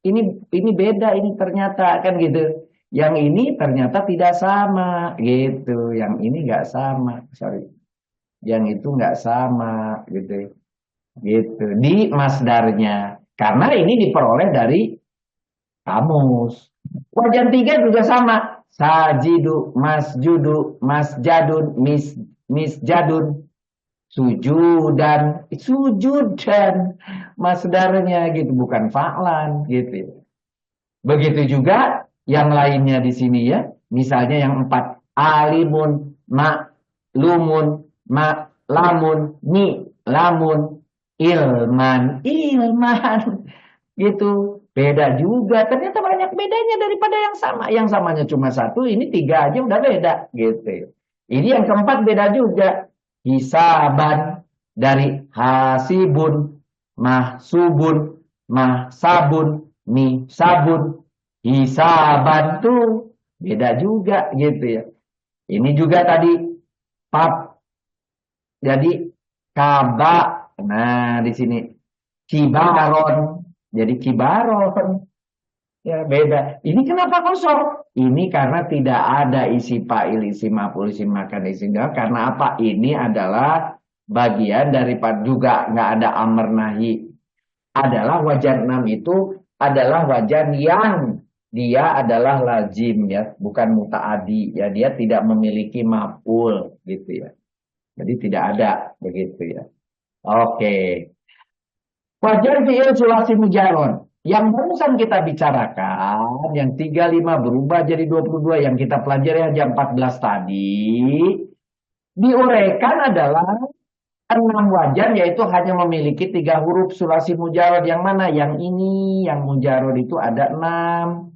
ini beda ini ternyata kan gitu. Yang ini ternyata tidak sama gitu. Yang ini nggak sama, sorry. Yang itu nggak sama gitu. Gitu di masdarnya. Karena ini diperoleh dari kamus. Wajan 3 juga sama. Sajidu, masjudu, masjadun, misjadun, sujudan, masdarnya gitu, bukan fa'lan gitu. Begitu juga yang lainnya di sini ya. Misalnya yang 4, alimun, ma'lumun, ma'lamun, lamun, ilman, gitu. Beda juga. Ternyata banyak bedanya daripada yang sama. Yang samanya cuma 1, ini 3 aja udah beda gitu. Ini yang keempat beda juga. Hisaban dari hasibun, mahsubun, mahsabun, misabun, hisaban tuh beda juga gitu ya. Ini juga tadi pap. Jadi kaba. Nah, di sini kibaron. Jadi kibaron. Ya beda. Ini kenapa kosong? Ini karena tidak ada isi fa'il, isi maf'ul, isi makan, isi enggak. Karena apa? Ini adalah bagian daripada juga nggak ada amr nahi. Adalah wajan 6 itu adalah wajan yang dia adalah lazim ya, bukan muta'adi ya. Dia tidak memiliki maf'ul gitu ya. Jadi tidak ada begitu ya. Oke. Wajan fi'il sulasi mujarod. Yang barusan kita bicarakan, yang 35 berubah jadi 22, yang kita pelajari aja 14 tadi, diuraikan adalah 6 wajan, yaitu hanya memiliki 3 huruf sulasi mujarod. Yang mana? Yang ini, yang mujarod itu ada 6.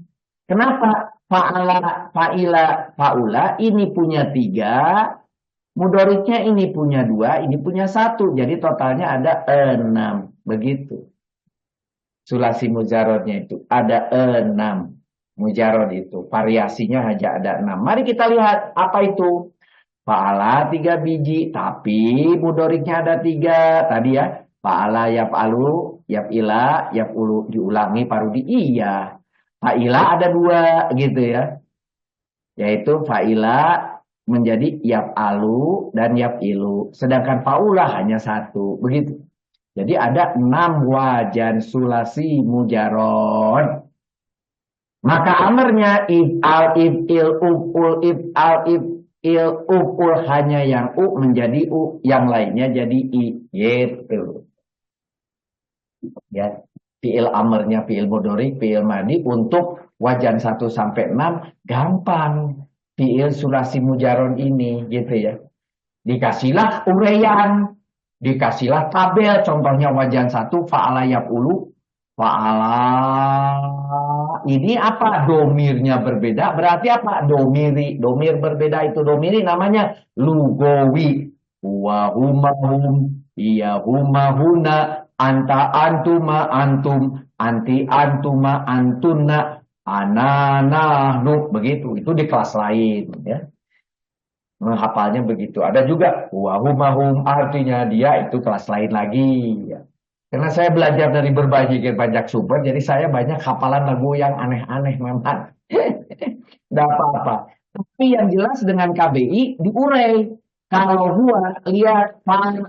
Kenapa? Fa'ala, fa'ila, fa'ula, ini punya 3, mudoriknya ini punya 2, ini punya 1. Jadi totalnya ada 6. Begitu. Sulasi mujarodnya itu ada 6. Mujarod itu variasinya hanya ada 6. Mari kita lihat apa itu. Fa'ala 3 biji, tapi mudoriknya ada 3. Tadi ya, fa'ala yaf'alu, yaf'ila, yaf'ulu diulangi parudi iya. Fa'ila ada 2 gitu ya. Yaitu fa'ila menjadi yaf'alu dan yaf'ilu. Sedangkan fa'ula hanya 1. Begitu. Jadi ada 6 wajan sulasi mujarod. Maka amarnya if'al, if'il, uf'ul, if'al, if'il, uf'ul hanya yang u menjadi u, yang lainnya jadi i. Gitu. Ya. Fi'il amarnya fi'il mudhari, fi'il madhi untuk wajan 1 sampai 6 gampang. Fi'il sulasi mujaron ini gitu ya. Dikasihlah uraian, dikasihlah tabel, contohnya wajan 1 fa'ala yaf'ulu, fa'ala ini apa? Domirnya berbeda, berarti apa? Domiri, domir berbeda itu domiri namanya lugawi. Wa huma hum, iya huma huna, anta antuma antum, anti antuma antunna, ana nahnu, begitu. Itu di kelas lain ya. Menghafalnya begitu. Ada juga wahumahum artinya dia itu kelas lain lagi. Ya. Karena saya belajar dari berbagai banyak sumber, jadi saya banyak hafalan lagu yang aneh-aneh memang. Tidak apa-apa. Tapi yang jelas dengan KBI diurai. Kalau huwa lihat fa'al.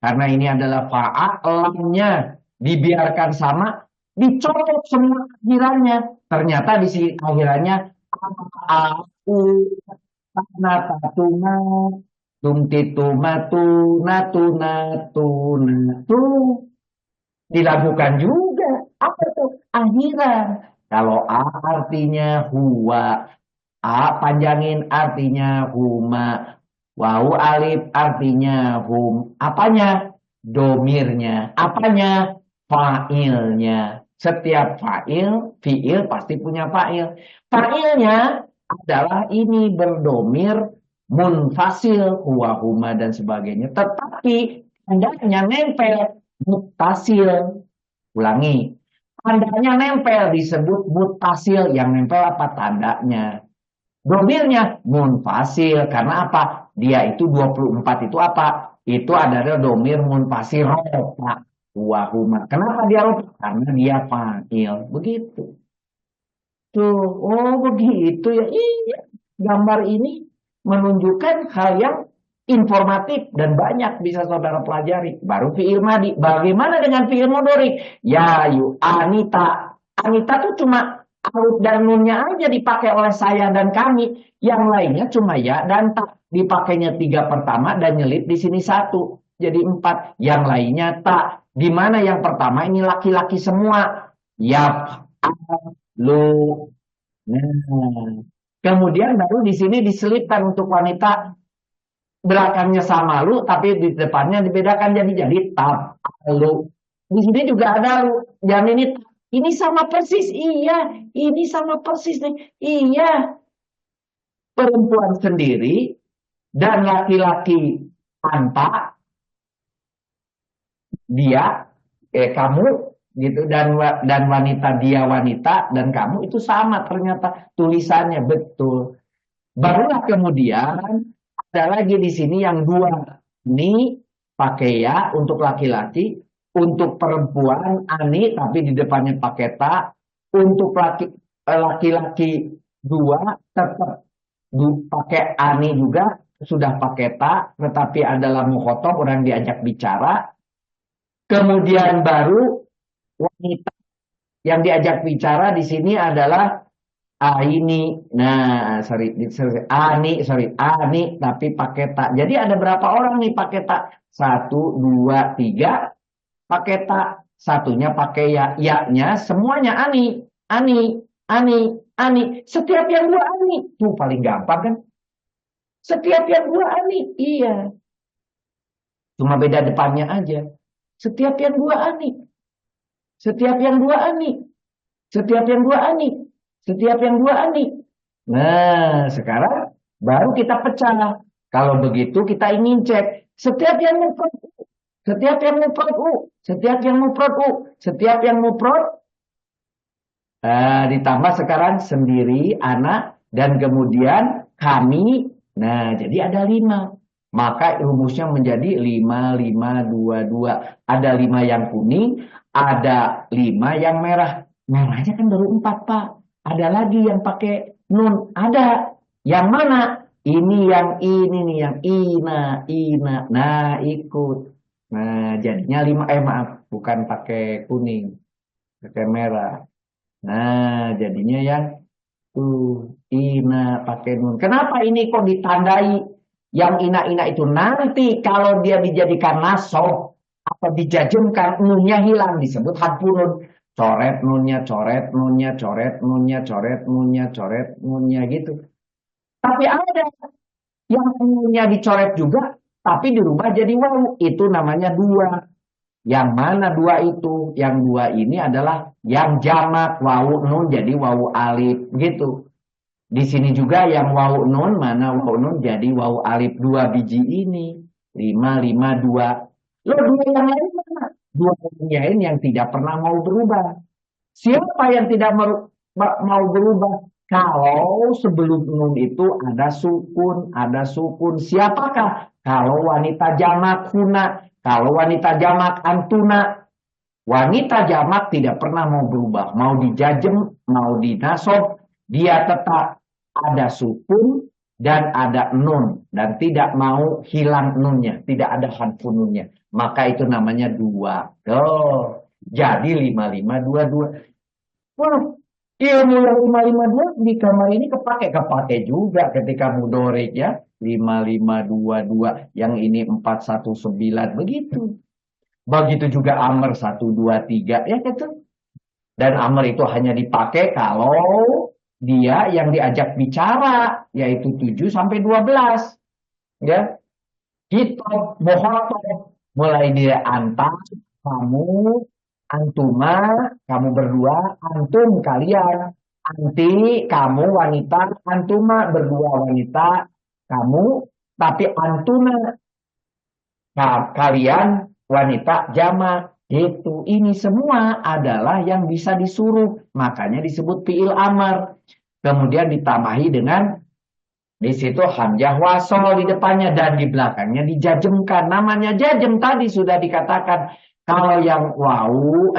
Karena ini adalah fa'alamnya dibiarkan sama, dicopot semua akhirannya. Ternyata di sini akhirannya aku natatuna tumtitumatu natu dilakukan juga apa tuh akhiran. Kalau a artinya huwa, a panjangin artinya huma, wau alif artinya hum, apanya domirnya, apanya fa'ilnya. Setiap fa'il fi'il pasti punya fa'il. Fa'ilnya adalah ini berdomir munfasil, huwa, huma, dan sebagainya. Tetapi tandanya nempel, mutasil. Ulangi. Tandanya nempel disebut mutasil. Yang nempel apa tandanya? Domirnya munfasil. Karena apa? Dia itu 24 itu apa? Itu adalah domir munfasil rofa. Huwa, huma. Kenapa dia rofa? Karena dia fa'il. Begitu. Tuh, oh begitu ya. Iya, gambar ini menunjukkan hal yang informatif dan banyak bisa saudara pelajari. Baru fi'il madi. Bagaimana dengan fi'il mudhari? Ya, yu, Anita. Anita tuh cuma alif dan nunnya aja dipakai oleh saya dan kami. Yang lainnya cuma ya dan tak. Dipakainya 3 pertama dan nyelip di sini 1. Jadi 4. Yang lainnya tak. Di mana yang pertama ini laki-laki semua. Yap, lu. Nah, kemudian baru di sini diselipkan untuk wanita belakangnya sama lu, tapi di depannya dibedakan jadi tab lu. Di sini juga ada lu. Dan ini sama persis, iya. Ini sama persis nih, iya. Perempuan sendiri dan laki-laki tanpa dia, kamu gitu dan wanita dia wanita dan kamu itu sama ternyata tulisannya betul. Barulah kemudian ada lagi di sini yang 2. Ini pakai ya untuk laki-laki, untuk perempuan ani tapi di depannya pakai ta, untuk laki-laki 2 tetap pakai ani juga sudah pakai ta tetapi adalah mukhotob orang diajak bicara. Kemudian baru wanita yang diajak bicara di sini adalah ini. Nah, ani tapi pakai tak. Jadi ada berapa orang nih pakai tak? 1, 2, 3 pakai tak. Satunya pakai ya. Ya-nya semuanya ani, ani, ani, ani. Setiap yang 2 ani. Tuh paling gampang kan? Setiap yang 2 ani. Iya. Cuma beda depannya aja. Setiap yang 2 ani. Setiap yang 2 ani. Setiap yang 2 ani. Setiap yang 2 ani. Nah, sekarang baru kita pecah. Kalau begitu kita ingin cek. Setiap yang mufrad U. Setiap yang mufrad U. Setiap yang mufrad U. Setiap yang mufrad. Ditambah sekarang sendiri, anak. Dan kemudian kami. Nah, jadi ada 5. Maka rumusnya menjadi 5, 5, 2, 2. Ada 5 yang kuning. Ada 5 yang merah. Merahnya kan baru 4, Pak. Ada lagi yang pakai nun. Ada. Yang mana? Ini yang ini nih. Yang ina. Nah, ikut. Nah, jadinya 5. Maaf. Bukan pakai kuning. Pakai merah. Nah, jadinya yang ina pakai nun. Kenapa ini kok ditandai? Yang ina itu nanti kalau dia dijadikan nasob atau dijajemkan, nunnya hilang, disebut hadfu nun. Coret nunnya, coret nunnya, coret nunnya, coret nunnya, coret nunnya gitu. Tapi ada yang nunnya dicoret juga, tapi dirubah jadi wawu. Itu namanya dua. Yang mana dua itu? Yang dua ini adalah yang jamak, wawu nun jadi wawu alif gitu. Di sini juga yang wawu nun, mana wawu nun jadi wawu alif, dua biji ini. 5, 5, 2. Loh, dua yang lain mana? Dua yang lain yang tidak pernah mau berubah. Siapa yang tidak mau berubah? Kalau sebelum nun itu ada sukun, ada sukun. Siapakah? Kalau wanita jamak huna, kalau wanita jamak antuna. Wanita jamak tidak pernah mau berubah. Mau dijajem, mau dinasob, dia tetap ada sukun dan ada nun. Dan tidak mau hilang nunnya. Tidak ada hadfu nunnya. Maka itu namanya dua. Oh, jadi 5522. Wah, ilmu yang 552 di kamar ini kepake juga ketika mudorik ya. 5522. Yang ini 419. Begitu. Begitu juga Amr 123 ya gitu. Dan Amr itu hanya dipakai kalau dia yang diajak bicara yaitu 7 sampai 12. Ya. Gitu, muhotob mulai dia antar, kamu, antuma, kamu berdua, antum kalian, anti kamu wanita, antuma berdua wanita, kamu, tapi antuna kalian wanita jamak gitu. Ini semua adalah yang bisa disuruh, makanya disebut fiil amar. Kemudian ditambahi dengan di situ hamzah wasol di depannya dan di belakangnya dijajemkan. Namanya jajem tadi sudah dikatakan. Kalau yang wau,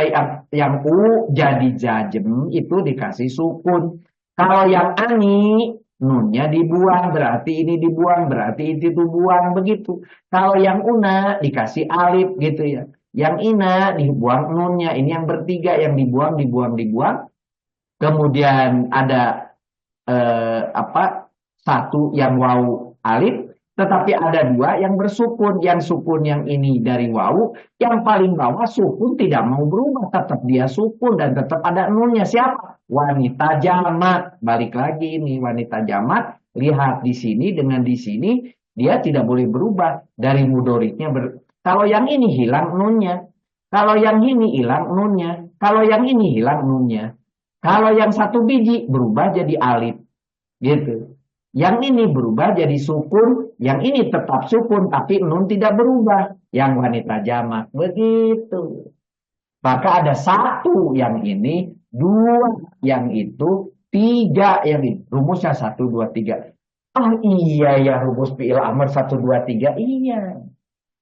yang u jadi jajem itu dikasih sukun. Kalau yang ani, nunnya dibuang, berarti ini dibuang, berarti itu dibuang, begitu. Kalau yang una dikasih alif gitu ya. Yang ina dibuang nunnya. Ini yang bertiga yang dibuang, dibuang. Kemudian ada satu yang wawu alif, tetapi ada dua yang bersukun. Yang sukun yang ini dari wawu, yang paling bawah sukun tidak mau berubah, tetap dia sukun dan tetap ada nunnya. Siapa? Wanita jamak. Balik lagi ini wanita jamak. Lihat di sini dengan di sini dia tidak boleh berubah dari mudoriknya. Kalau yang ini hilang nunnya, kalau yang ini hilang nunnya, kalau yang ini hilang nunnya, kalau yang satu biji berubah jadi alif, gitu. Yang ini berubah jadi sukun, yang ini tetap sukun, tapi nun tidak berubah. Yang wanita jamak, begitu. Maka ada satu yang ini, dua yang itu, tiga yang ini. Rumusnya 1, 2, 3. Ah iya ya rumus fi'il amr 1, 2, 3. Iya.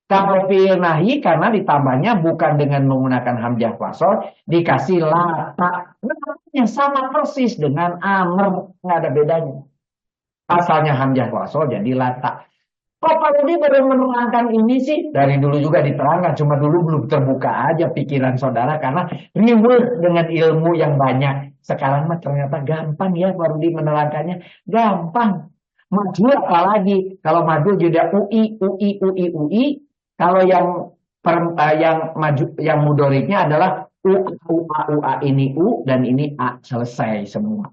Kalau fi'il nahi karena ditambahnya bukan dengan menggunakan hamzah wasol, dikasih lata. Namanya sama persis dengan amr, nggak ada bedanya. Asalnya hamzah wasol jadi lata. Kok Pak Rudi baru menerangkan ini sih? Dari dulu juga diterangkan, cuma dulu belum terbuka aja pikiran saudara karena reward dengan ilmu yang banyak. Sekarang mah ternyata gampang ya Pak Rudi menerangkannya. Gampang. Maju apalagi. Kalau maju juga UI. Kalau yang maju yang mudoriknya adalah ua ini u dan ini a, selesai semua.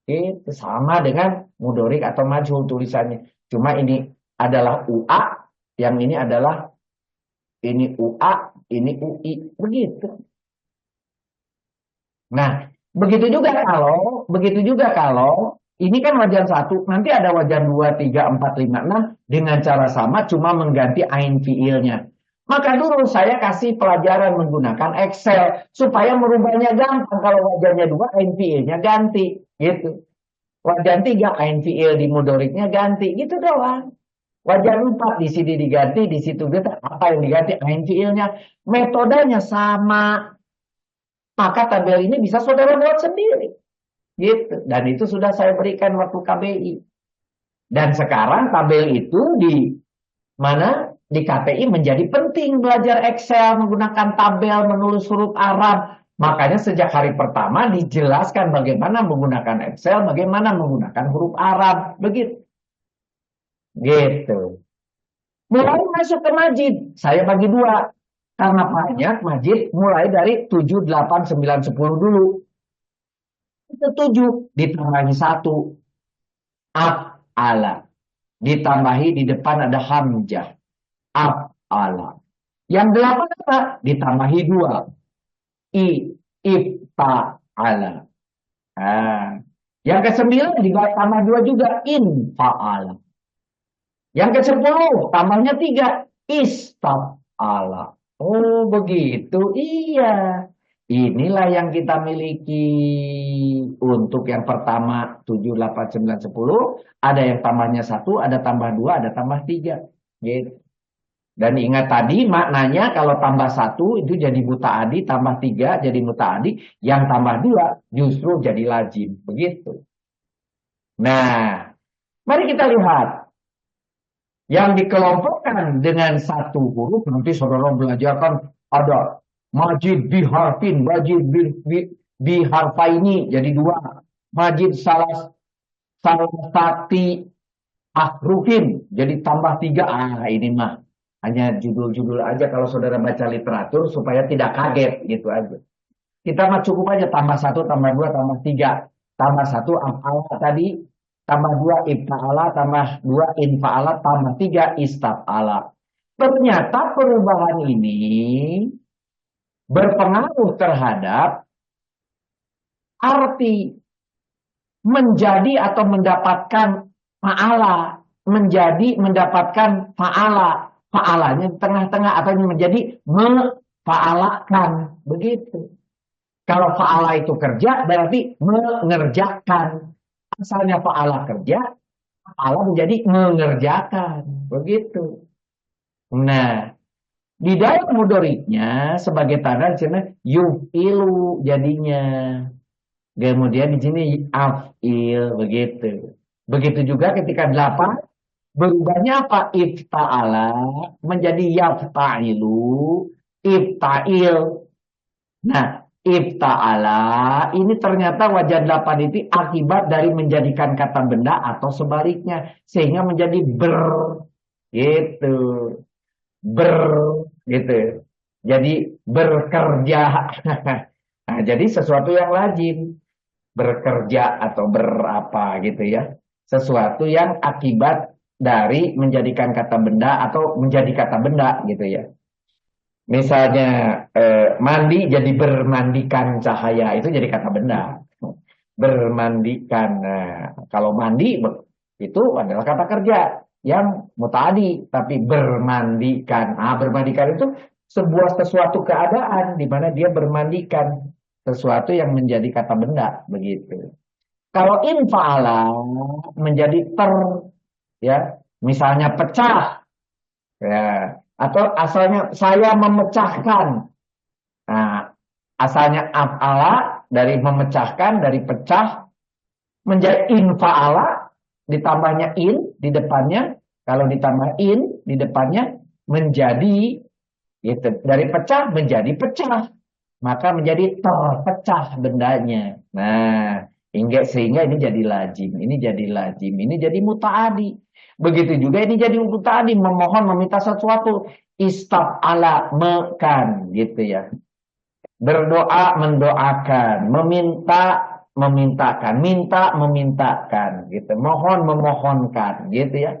Itu sama dengan mudorik atau majhul tulisannya. Cuma ini adalah ua, yang ini adalah ini ua, ini ui, begitu. Nah, begitu juga kalau ini kan wajan 1, nanti ada wajan 2, 3, 4, 5, 6 dengan cara sama cuma mengganti ain fiilnya. Maka dulu saya kasih pelajaran menggunakan Excel supaya merubahnya gampang. Kalau wajannya 2, ain fiilnya ganti, gitu. Wajan 3, ain fiil di mudoriknya ganti, gitu doang. Wajan 4 di sini diganti, di situ gitu. Apa yang diganti? Ain fiilnya. Metodenya sama. Maka tabel ini bisa saudara buat sendiri. Gitu. Dan itu sudah saya berikan waktu KBI. Dan sekarang tabel itu di mana? Di KPI menjadi penting belajar Excel, menggunakan tabel, menulis huruf Arab. Makanya sejak hari pertama dijelaskan bagaimana menggunakan Excel, bagaimana menggunakan huruf Arab. Begitu. Gitu. Mulai masuk ke Majid. Saya bagi dua. Karena banyak majid mulai dari 7, 8, 9, 10 dulu. Itu 7 ditambahi 1. Af'ala. Ditambahi di depan ada hamzah. Af'ala. Yang 8 apa? Ditambahi 2. Ifta'ala. Nah, yang ke-9 tambah 2 juga. Infa'ala. Yang ke-10 tambahnya 3. Istaf'ala. Oh begitu. Iya. Inilah yang kita miliki. Untuk yang pertama 7, 8, 9, 10. Ada yang tambahnya 1, ada tambah 2, ada tambah 3. Gitu. Dan ingat tadi maknanya kalau tambah 1 itu jadi mutaadi, tambah 3 jadi mutaadi, yang tambah 2 justru jadi lazim. Begitu. Nah, mari kita lihat. Yang dikelompokkan dengan 1 huruf, nanti saudara belajar kan ada majid biharfin, majid biharfaini, jadi 2. Majid salah sati ahrufin, jadi tambah 3. Ini mah hanya judul-judul aja kalau saudara baca literatur supaya tidak kaget gitu aja. Kita mah cukup aja tambah 1, tambah 2, tambah 3. Tambah 1 af'ala tadi, tambah 2 ifta'ala, tambah 2 infa'ala, tambah 3 istaf'ala. Ternyata perubahan ini berpengaruh terhadap arti menjadi atau mendapatkan fa'ala. Menjadi mendapatkan fa'ala. Fa'alanya di tengah-tengah atau menjadi mefa'alakan. Begitu. Kalau fa'ala itu kerja berarti mengerjakan. Asalnya fa'ala kerja, fa'ala menjadi mengerjakan. Begitu. Nah, di dalam mudoriknya sebagai tanda di sini yuf'ilu jadinya. Kemudian di sini af'il begitu. Begitu juga ketika 8 berubahnya apa? Ifta'ala menjadi yafta'ilu, ifta'il. Nah, ifta'ala ini ternyata wajah 8 itu akibat dari menjadikan kata benda atau sebaliknya. Sehingga menjadi gitu. Gitu. Jadi bekerja. Nah, jadi sesuatu yang lazim. Bekerja atau berapa gitu ya. Sesuatu yang akibat dari menjadikan kata benda atau menjadi kata benda gitu ya. Misalnya mandi jadi bermandikan cahaya, itu jadi kata benda. Bermandikan. Nah, kalau mandi itu adalah kata kerja yang muta'adi, tapi bermandikan. Bermandikan itu sebuah sesuatu keadaan di mana dia bermandikan sesuatu yang menjadi kata benda begitu. Kalau infa'ala menjadi ya, misalnya pecah ya, atau asalnya saya memecahkan. Nah, asalnya af'ala dari memecahkan, dari pecah menjadi infa'ala, ditambahnya in di depannya. Kalau ditambah in di depannya menjadi gitu. Dari pecah menjadi pecah. Maka menjadi terpecah bendanya. Nah, sehingga ini jadi lazim, ini jadi lazim, ini jadi muta'adi. Begitu juga ini jadi muta'adi, memohon, meminta sesuatu. Istaf'ala, mekan, gitu ya. Berdoa, mendoakan. Meminta, memintakan. Minta, memintakan, gitu. Mohon, memohonkan, gitu ya.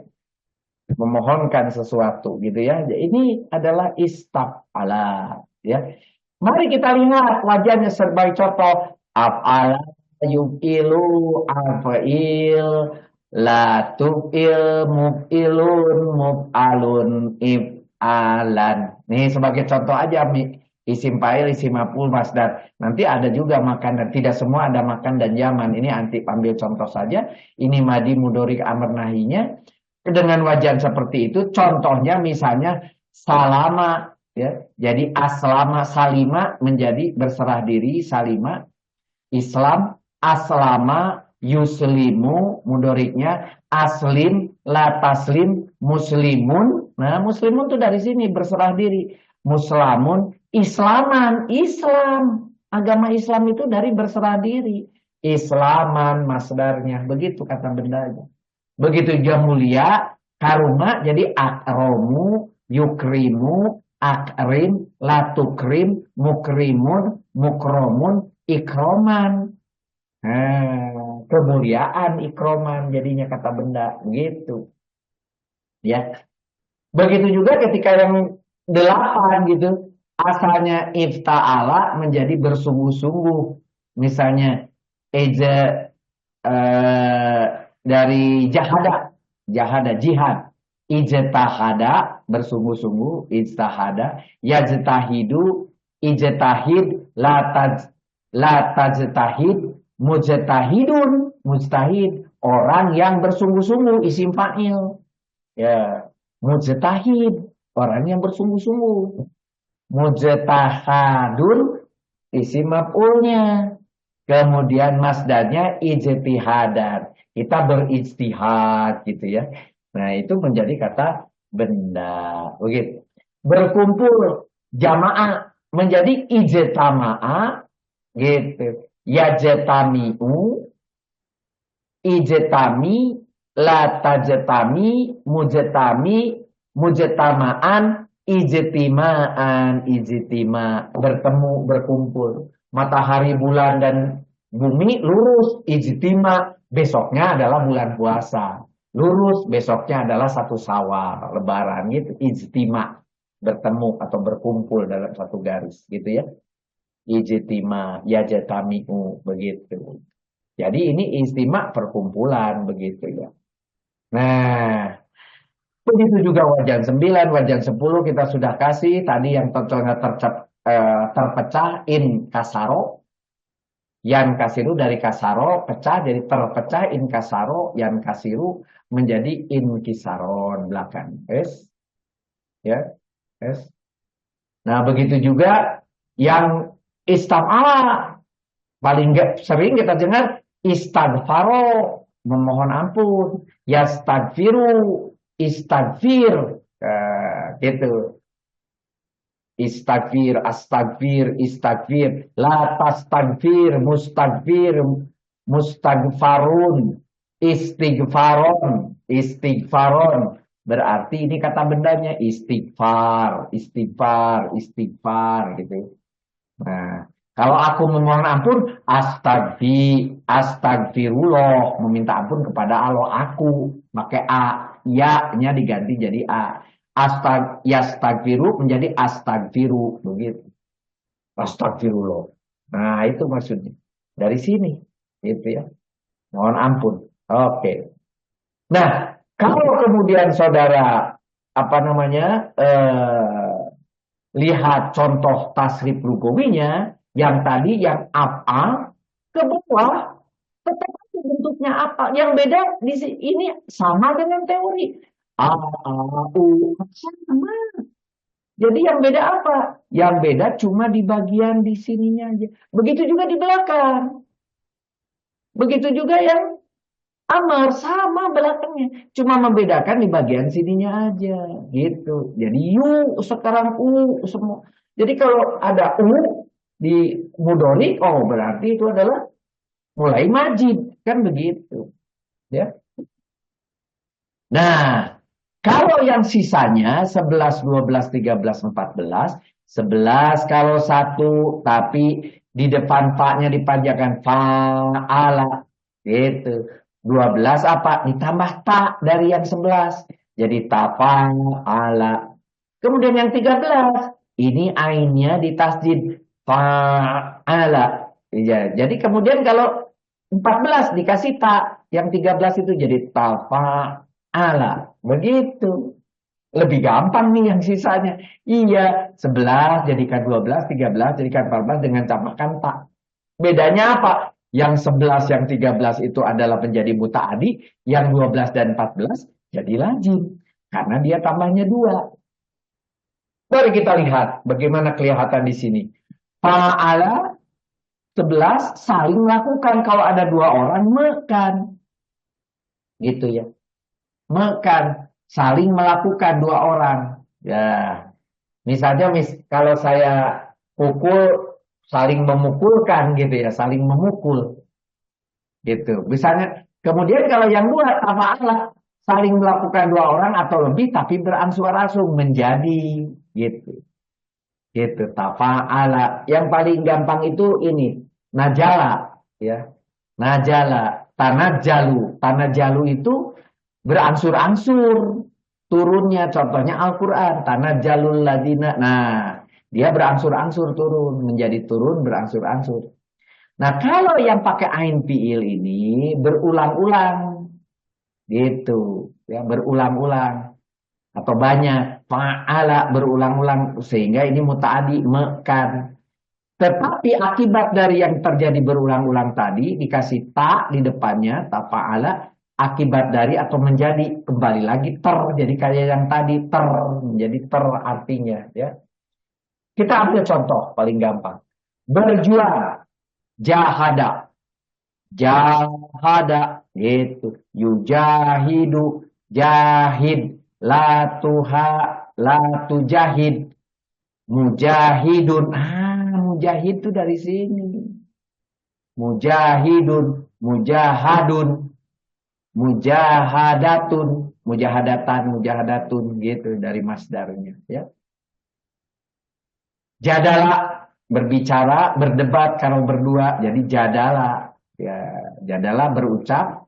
Memohonkan sesuatu, gitu ya. Ini adalah istaf'ala, ya. Mari kita lihat wajahnya sebagai contoh. Af'ala yuf'ilu af'il la tuf'il muf'ilun muf'alun if'alan. Nih sebagai contoh aja isim fa'il, isim maf'ul, masdar. Nanti ada juga makan dan tidak semua ada makan dan zaman. Ini ambil contoh saja. Ini madi mudhorik amr nahinya. Dengan wajah seperti itu contohnya misalnya salama. Ya, jadi aslama salima menjadi berserah diri salima. Islam aslama yuslimu mudoriknya aslim la taslim muslimun. Nah muslimun tuh dari sini berserah diri. Muslamun islaman Islam. Agama Islam itu dari berserah diri. Islaman masdarnya. Begitu kata bendanya. Begitu juga mulia karuma jadi akromu yukrimu akrim, latukrim, mukrimun, mukromun, ikroman. Kemuliaan ikroman jadinya kata benda gitu. Ya. Begitu juga ketika yang 8 gitu. Asalnya ifta'ala menjadi bersungguh-sungguh. Misalnya eja eh, dari jahada, jahada jihad, ijtahada bersungguh-sungguh, ijtahada, yajtahidu, ijtahid, la tajtahid, mujtahidun, mujtahid, orang yang bersungguh-sungguh, isim fa'il. Ya, mujtahid, orang yang bersungguh-sungguh. Mujtahadun, isim maf'ulnya. Kemudian masdarnya ijtihadan. Kita berijtihad gitu ya. Nah, itu menjadi kata benda. Begitu. Berkumpul jamaah menjadi ijtama'a gitu. Yajtami'u, ijtami, la tajtami, mujtami, mujtama'an, ijtima'an, ijtima, bertemu, berkumpul. Matahari, bulan, dan bumi lurus, ijtima, besoknya adalah bulan puasa. Lurus, besoknya adalah satu Syawal, lebaran gitu, ijtima, bertemu atau berkumpul dalam satu garis gitu ya. Ijtima, yajtami'u, begitu. Jadi ini istimak perkumpulan begitu ya. Nah, begitu juga wajan 9, wajan 10 kita sudah kasih. Tadi yang contohnya terpecah in kasaro. Yang kasiru dari kasaro, pecah jadi terpecah in kasaro. Yang kasiru menjadi in kisaron belakang. Es, ya, es. Nah, begitu juga yang istam'a. Paling sering kita dengar istighfaro, memohon ampun, yastagfiru, istighfir, gitu. Istighfir, astagfir, istighfir, la tastagfir, mustagfir, mustagfarun, istighfaron, istighfaron. Berarti ini kata bendanya istighfar, istighfar, istighfar gitu. Nah, kalau aku memohon ampun, astagfirullah, meminta ampun kepada Allah aku, pakai a, ya-nya diganti jadi a. Yastagfiru menjadi astagfiru, begitu. Astagfirullah. Nah, itu maksudnya. Dari sini, gitu ya. Mohon ampun. Oke. Nah, kalau kemudian saudara apa namanya lihat contoh tasrif lugawinya yang tadi yang apa ke bawah tetap bentuknya apa. Yang beda di ini sama dengan teori. A, U, sama. Jadi yang beda apa? Yang beda cuma di bagian di sininya aja. Begitu juga di belakang. Begitu juga yang amar sama belakangnya. Cuma membedakan di bagian sininya aja. Gitu. Jadi U sekarang U semua. Jadi kalau ada U di mudhari, oh berarti itu adalah mulai majid. Kan begitu. Ya. Nah, kalau yang sisanya 11, 12, 13, 14. 11 kalau satu tapi di depan fa-nya dipanjangkan fa'ala. Gitu. 12 apa? Ditambah ta dari yang 11. Jadi tafa'ala. Kemudian yang 13. Ini ainnya ditasjid fa'ala. Ya, jadi kemudian kalau 14 dikasih ta. Yang 13 itu jadi tafa'ala. Begitu. Lebih gampang nih yang sisanya. Iya, 11 jadikan 12, 13 jadikan 14 dengan tambahkan tak. Bedanya apa? Yang 11, yang 13 itu adalah menjadi muta'adi, yang 12 dan 14 jadi lazim. Karena dia tambahnya 2. Mari kita lihat bagaimana kelihatan di sini. Fa'ala 11 saling melakukan kalau ada 2 orang makan. Gitu ya. Makan. Saling melakukan 2 orang. Ya, misalnya kalau saya pukul, saling memukulkan gitu ya, saling memukul gitu. Misalnya, kemudian kalau yang 2 tafa'ala, saling melakukan 2 orang atau lebih tapi berangsur-angsur menjadi gitu. Gitu, tafa'ala. Yang paling gampang itu ini, najala, ya. Najala, tanajalu itu berangsur-angsur turunnya. Contohnya Al-Qur'an, tanajalul ladina. Nah, dia berangsur-angsur turun berangsur-angsur. Nah, kalau yang pakai ain fiil ini berulang-ulang, gitu, ya, berulang-ulang atau banyak, fa'ala berulang-ulang sehingga ini mutaadi mekan. Tetapi akibat dari yang terjadi berulang-ulang tadi dikasih ta di depannya, ta fa'ala, akibat dari atau menjadi kembali lagi ter, jadi kayak yang tadi ter menjadi ter artinya, ya. Kita ambil contoh paling gampang. Berjuang, jahada, jahada gitu. Yujahidu, jahid, la tuha, la tujahid, mujahidun. Mujahid itu dari sini. Mujahidun, mujahadun, mujahadatun, mujahadatun gitu dari masdarnya, ya. Jadala, berbicara, berdebat kalau berdua, jadi jadala. Ya, jadala berucap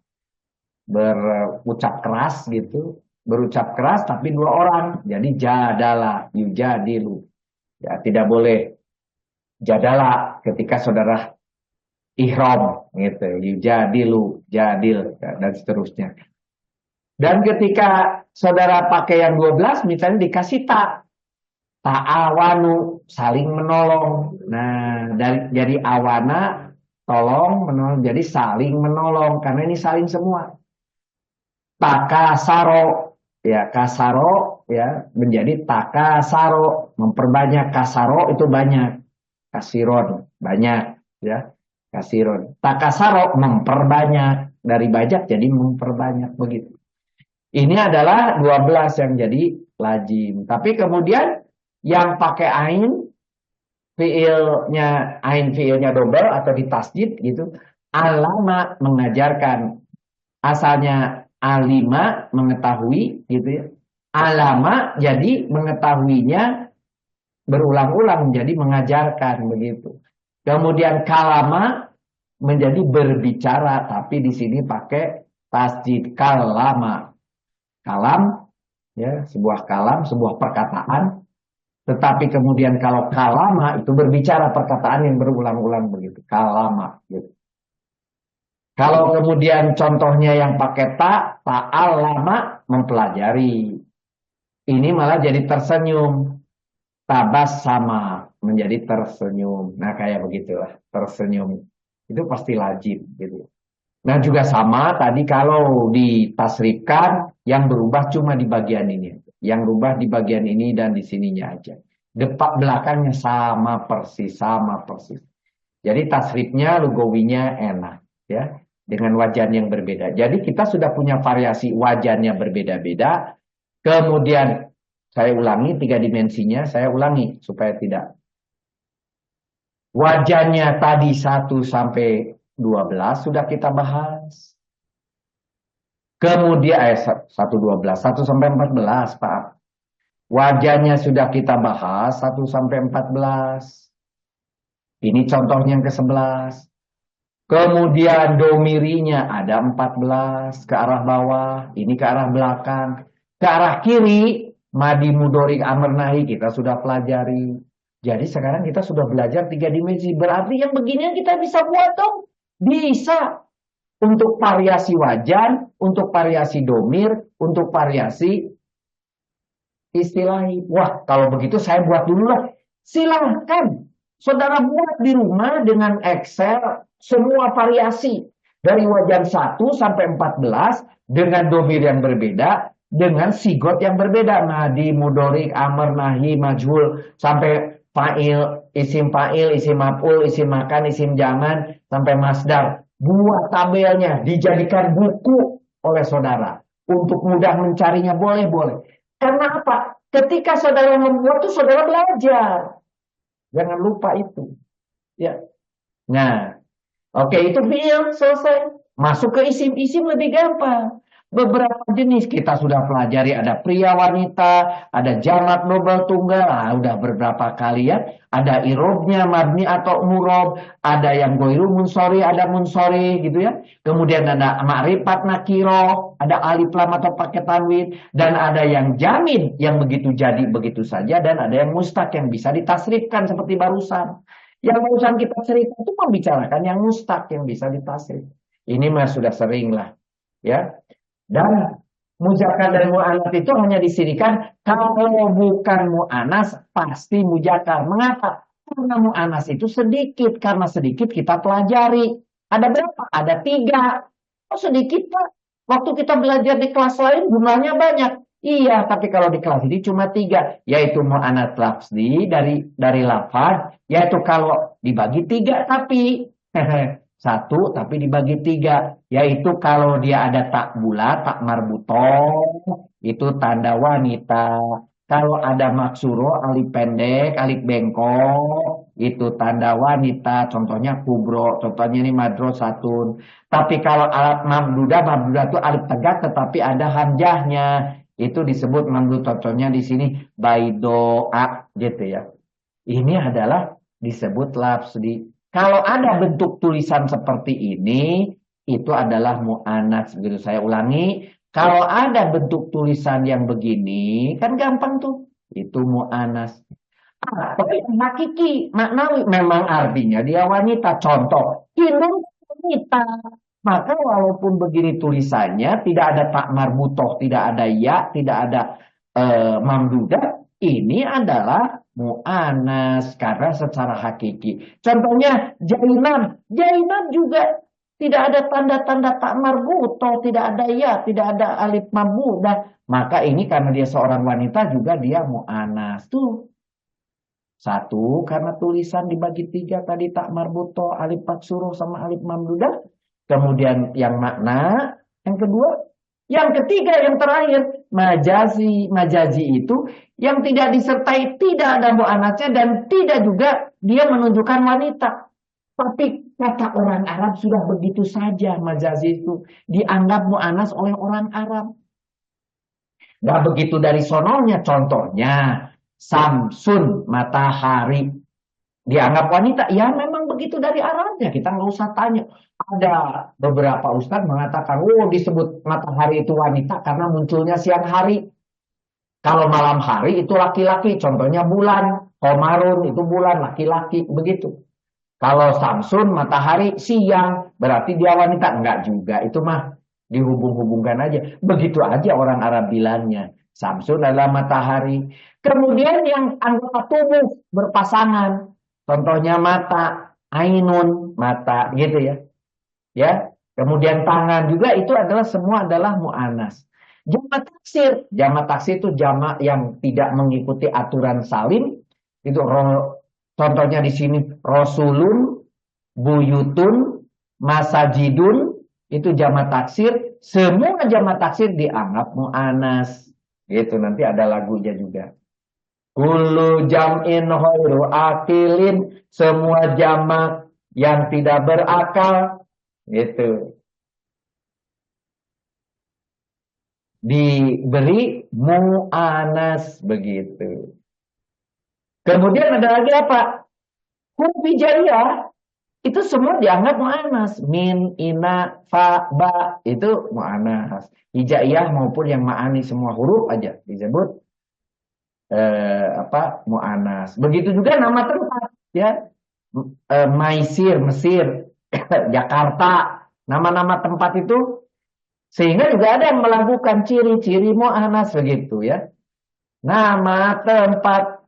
keras gitu, berucap keras tapi dua orang, jadi jadala, yujadilu. Ya, tidak boleh jadala ketika saudara ihram gitu, yujadilu, jadil, ya, dan seterusnya. Dan ketika saudara pakai yang 12 misalnya dikasih ta'awanu, saling menolong. Nah, jadi awana, tolong, menolong, jadi saling menolong karena ini saling semua. Takasaro, ya, kasaro, ya, menjadi takasaro, memperbanyak. Kasaro itu banyak, kasiron banyak, ya, kasiron. Takasaro memperbanyak, dari banyak jadi memperbanyak, begitu. Ini adalah 12 yang jadi lazim. Tapi kemudian yang pakai ain fiilnya double atau ditasjid gitu. Alama, mengajarkan. Asalnya alima, mengetahui gitu ya. Alama jadi mengetahuinya berulang-ulang menjadi mengajarkan, begitu. Kemudian kalama menjadi berbicara, tapi di sini pakai tasjid kalama. Kalam, ya, sebuah kalam, sebuah perkataan. Tetapi kemudian kalau kalama itu berbicara, perkataan yang berulang-ulang, begitu. Kalama, gitu. Kalau kemudian contohnya yang pakai ta'alama, mempelajari. Ini malah jadi tersenyum. Tabas sama, menjadi tersenyum. Nah, kayak begitulah, tersenyum. Itu pasti lazim, gitu. Nah, juga sama tadi kalau ditasrifkan, yang berubah cuma di bagian ini. Yang berubah di bagian ini dan di sininya aja. Depan belakangnya sama persis, sama persis. Jadi tasrifnya, lugawinya enak, ya, dengan wajan yang berbeda. Jadi kita sudah punya variasi wajannya berbeda-beda. Kemudian saya ulangi 3 dimensinya, saya ulangi supaya tidak. Wajannya tadi 1 sampai 12 sudah kita bahas. Kemudian 1 12, 1 sampai 14, Pak. Wajannya sudah kita bahas 1 sampai 14. Ini contohnya yang ke-11. Kemudian domirinya ada 14 ke arah bawah, ini ke arah belakang. Ke arah kiri, madi mudorik amr nahi kita sudah pelajari. Jadi sekarang kita sudah belajar 3 dimensi. Berarti yang beginian kita bisa buat dong. Bisa. Untuk variasi wajan, untuk variasi domir, untuk variasi istilahi. Wah, kalau begitu saya buat dulu lah. Silahkan. Saudara buat di rumah dengan Excel semua variasi. Dari wajan 1 sampai 14 dengan domir yang berbeda, dengan sigot yang berbeda. Madi, mudorik, amr, nahi, majhul, sampai fa'il, isim maf'ul, isim makan, isim zaman, sampai masdar. Buat tabelnya, dijadikan buku oleh saudara. Untuk mudah mencarinya, boleh. Karena apa? Ketika saudara membuat itu, saudara belajar. Jangan lupa itu. Ya. Nah, oke, itu fiil selesai. Masuk ke isim lebih gampang. Beberapa jenis kita sudah pelajari, ada pria wanita, ada jamak double tunggal, udah beberapa kali ya. Ada irobnya, mabni atau murob, ada yang goiru munsori, ada munsori gitu ya. Kemudian ada ma'rifat nakiro, ada alif lam atau pakai tanwin, dan ada yang jamid yang begitu jadi begitu saja, dan ada yang mustaq yang bisa ditasrifkan seperti barusan. Yang barusan kita cerita itu membicarakan yang mustaq yang bisa ditasrif. Ini mah sudah sering lah ya. Dan muzakkar dan mu'anats itu hanya disirikan kalau bukan mu'anas pasti muzakkar. Mengapa? Karena mu'anas itu sedikit. Karena sedikit kita pelajari. Ada berapa? Ada 3. Oh sedikit Pak. Waktu kita belajar di kelas lain jumlahnya banyak. Iya, tapi kalau di kelas ini cuma 3. Yaitu mu'anats lafzi dari lafaz. Yaitu kalau dibagi 3 tapi. Satu tapi dibagi 3. Yaitu kalau dia ada tak bulat, tak marbutoh, itu tanda wanita. Kalau ada maksuro, alif pendek, alif bengkok, itu tanda wanita. Contohnya kubro, contohnya ini madrosatun. Tapi kalau alat mamdudah itu alif tegak tetapi ada hamzahnya. Itu disebut mamdud. Contohnya di sini baidoa gitu ya. Ini adalah disebut lafzi. Kalau ada bentuk tulisan seperti ini, itu adalah mu'anats. Begitu saya ulangi, kalau ada bentuk tulisan yang begini, kan gampang tuh. Itu mu'anats. Tapi hakiki, maknawi, memang artinya dia wanita. Contoh, hidung wanita. Maka walaupun begini tulisannya, tidak ada tak marbutoh, tidak ada ya, tidak ada mamdudah, ini adalah mu'anas karena secara hakiki. Contohnya Jainab, Jainab juga tidak ada tanda-tanda tak marbutoh, tidak ada ya, tidak ada alif mamdudah. Maka ini karena dia seorang wanita juga dia mu'anas tuh. Satu, karena tulisan dibagi 3 tadi tak marbuto, alif maksuroh sama alif mamdudah. Kemudian yang makna, yang kedua, yang ketiga, yang terakhir, majazi. Majazi itu yang tidak disertai, tidak ada mu'anasnya dan tidak juga dia menunjukkan wanita. Tapi kata orang Arab sudah begitu saja majazi itu dianggap mu'anas oleh orang Arab. Gak begitu dari sononya, contohnya Samsun, matahari, dianggap wanita. Ya memang begitu dari Arabnya, kita nggak usah tanya. Ada beberapa ustadz mengatakan, oh disebut matahari itu wanita karena munculnya siang hari. Kalau malam hari itu laki-laki, contohnya bulan, Komarun itu bulan, laki-laki, begitu. Kalau Samsun, matahari, siang, berarti dia wanita. Enggak juga, itu mah dihubung-hubungkan aja. Begitu aja orang Arab bilangnya. Samsun adalah matahari. Kemudian yang anggota tubuh berpasangan. Contohnya mata, ainun, mata gitu ya. Ya. Kemudian tangan juga itu adalah semua adalah mu'anas. Jamak taksir itu jamak yang tidak mengikuti aturan salim. Itu contohnya di sini Rasulun, Buyutun, Masajidun, itu jamak taksir. Semua jamak taksir dianggap mu'anas. Gitu, nanti ada lagunya juga. Kullu jam'in khairu akilin, semua jamak yang tidak berakal. Gitu. Diberi mu'anas begitu. Kemudian ada lagi apa? Huruf hijaiyah itu semua dianggap mu'anas. Min, ina, fa, ba itu mu'anas. Hijaiyah maupun yang ma'ani semua huruf aja disebut mu'anas. Begitu juga nama tempat ya. Maisir, Mesir, Jakarta, nama-nama tempat itu sehingga juga ada yang melakukan ciri-ciri mu'anas begitu ya. Nama tempat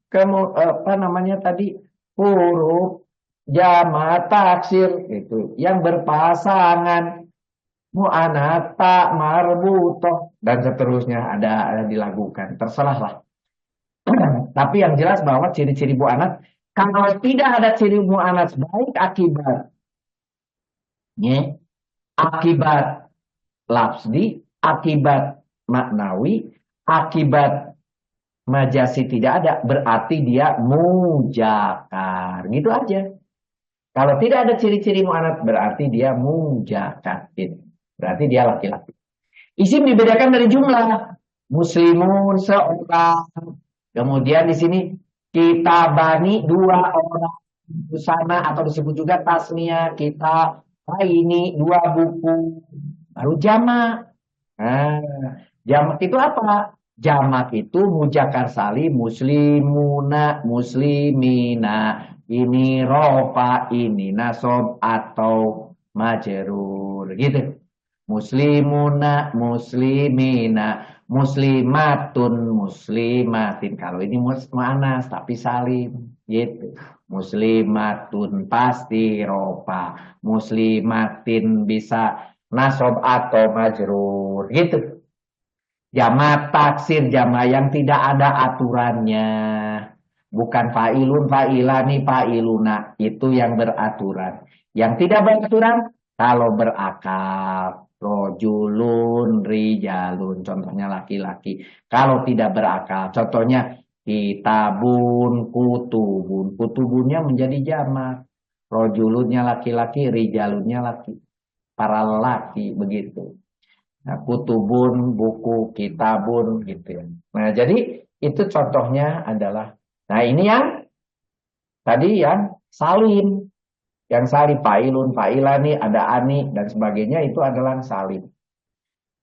apa namanya tadi huruf jamak taksir itu yang berpasangan mu'anas tak marbutoh dan seterusnya ada dilakukan terserahlah. Tapi yang jelas bahwa ciri-ciri mu'anas kalau tidak ada ciri mu'anas baik akibat lafzi, akibat maknawi, akibat majasi tidak ada, berarti dia mujakar. Gitu aja. Kalau tidak ada ciri-ciri mu'anats, berarti dia mujakar. Berarti dia laki-laki. Isim dibedakan dari jumlah. Muslimun seorang. Kemudian di sini kitabani dua orang. Busana atau disebut juga tasnia kita ini dua buku. Baru jamak. Nah, jamak itu apa? Jamak itu mujakar salim muslimuna muslimina. Ini rofa, ini nasob atau majerur gitu. Muslimuna muslimina muslimatun muslimatin. Kalau ini mu'annas tapi salim gitu. Muslimatun pasti rofa. Muslimatin bisa nasob atau majrur gitu. Jama taksir jama yang tidak ada aturannya. Bukan fa'ilun, fa'ilani, fa'iluna. Itu yang beraturan. Yang tidak beraturan kalau berakal. Rojulun, rijalun. Contohnya laki-laki. Kalau tidak berakal. Contohnya kitabun, kutubun. Kutubunnya menjadi jamak. Rojulunnya laki-laki, rijalunnya laki. Para lelaki begitu. Nah, kutubun, buku, kitabun gitu ya. Nah, jadi itu contohnya adalah. Nah, ini yang tadi yang salim. Yang salim failun, failani, ada ani dan sebagainya itu adalah salim.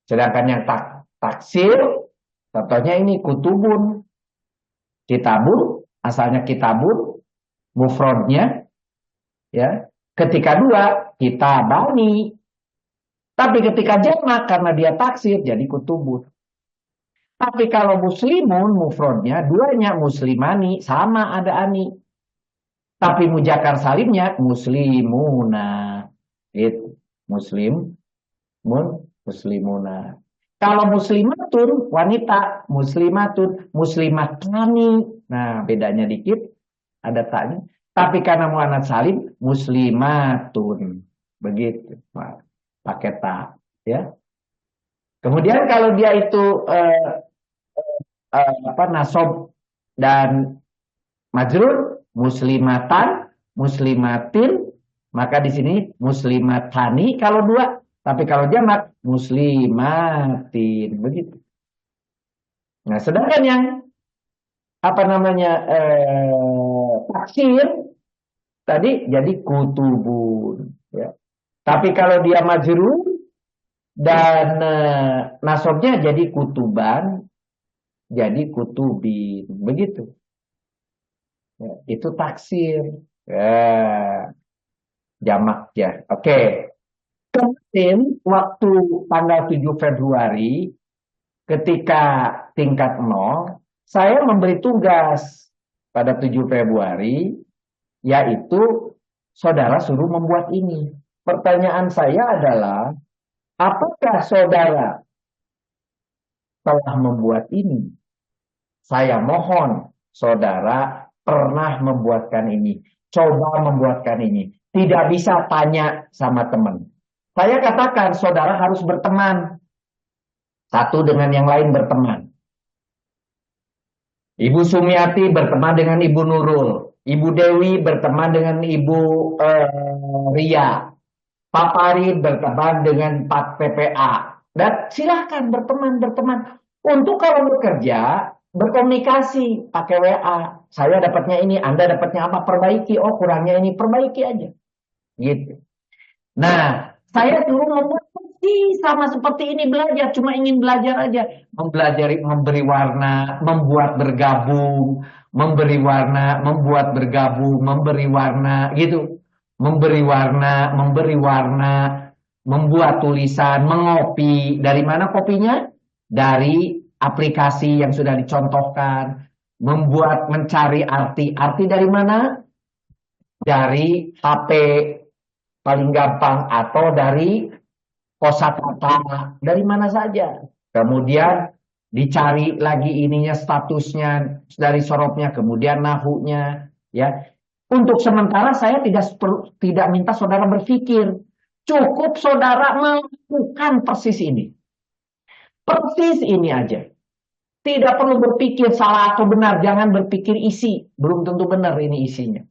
Sedangkan yang taksir contohnya ini kutubun, kitabun, asalnya kitabun, mufrodnya ya. Ketika dua kitabani. Tapi ketika jamak karena dia taksir jadi kutubun. Tapi kalau muslimun mufrodnya duanya muslimani sama ada ani. Tapi mujakar salimnya muslimuna. Itu muslim muslimuna. Kalau muslimatun wanita muslimatun muslimatani. Nah, bedanya dikit ada taknya. Tapi karena muannats salim muslimatun. Begitu. Nah, pakai ta ya. Kemudian kalau dia itu nasob dan majrur muslimatan, muslimatin, maka di sini muslimatani kalau dua, tapi kalau jamak muslimatin begitu. Nah, sedangkan yang taksir tadi jadi kutubun ya. Tapi kalau dia majrur dan nasobnya jadi kutuban, jadi kutubin, begitu. Ya, itu taksir. Ya, jamak ya. Oke. Kemarin waktu tanggal 7 Februari ketika tingkat 0, saya memberi tugas pada 7 Februari yaitu saudara suruh membuat ini. Pertanyaan saya adalah apakah saudara telah membuat ini? Saya mohon saudara pernah membuatkan ini. Coba membuatkan ini. Tidak bisa tanya sama teman. Saya katakan saudara harus berteman. Satu dengan yang lain berteman. Ibu Sumiati berteman dengan Ibu Nurul. Ibu Dewi berteman dengan Ibu Ria. Pak Farid berteman dengan Pak PPA. Dan silakan berteman. Untuk kalau bekerja, berkomunikasi, pakai WA. Saya dapatnya ini, Anda dapatnya apa? Perbaiki. Oh, kurangnya ini, perbaiki aja. Gitu. Nah, saya suruh membuat sama seperti ini belajar. Cuma ingin belajar aja. Mempelajari, memberi warna, membuat bergabung. Memberi warna, membuat bergabung, memberi warna, gitu. Memberi warna, membuat tulisan, mengopi. Dari mana kopinya? Dari aplikasi yang sudah dicontohkan. Membuat, mencari arti. Arti dari mana? Dari HP paling gampang atau dari kosakata. Dari mana saja. Kemudian dicari lagi ininya statusnya dari sorobnya, kemudian nahunya, ya. Untuk sementara saya tidak minta saudara berpikir. Cukup saudara melakukan persis ini. Persis ini aja. Tidak perlu berpikir salah atau benar. Jangan berpikir isi. Belum tentu benar ini isinya.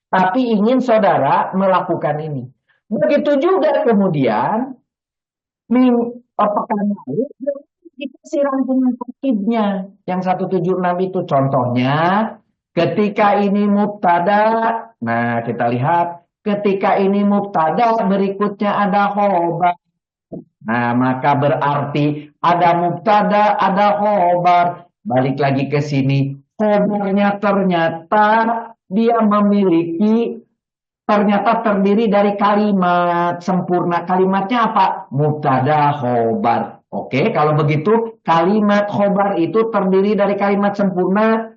Tapi ingin saudara melakukan ini. Begitu juga kemudian Pekan lalu dikasih rangkuman tarkibnya. Yang 176 itu contohnya ketika ini mubtada. Nah, kita lihat ketika ini mubtada berikutnya ada khobar. Nah, maka berarti ada mubtada, ada khobar. Balik lagi ke sini. Khobarnya ternyata dia memiliki ternyata terdiri dari kalimat sempurna. Kalimatnya apa? Mubtada khobar. Oke, kalau begitu kalimat khobar itu terdiri dari kalimat sempurna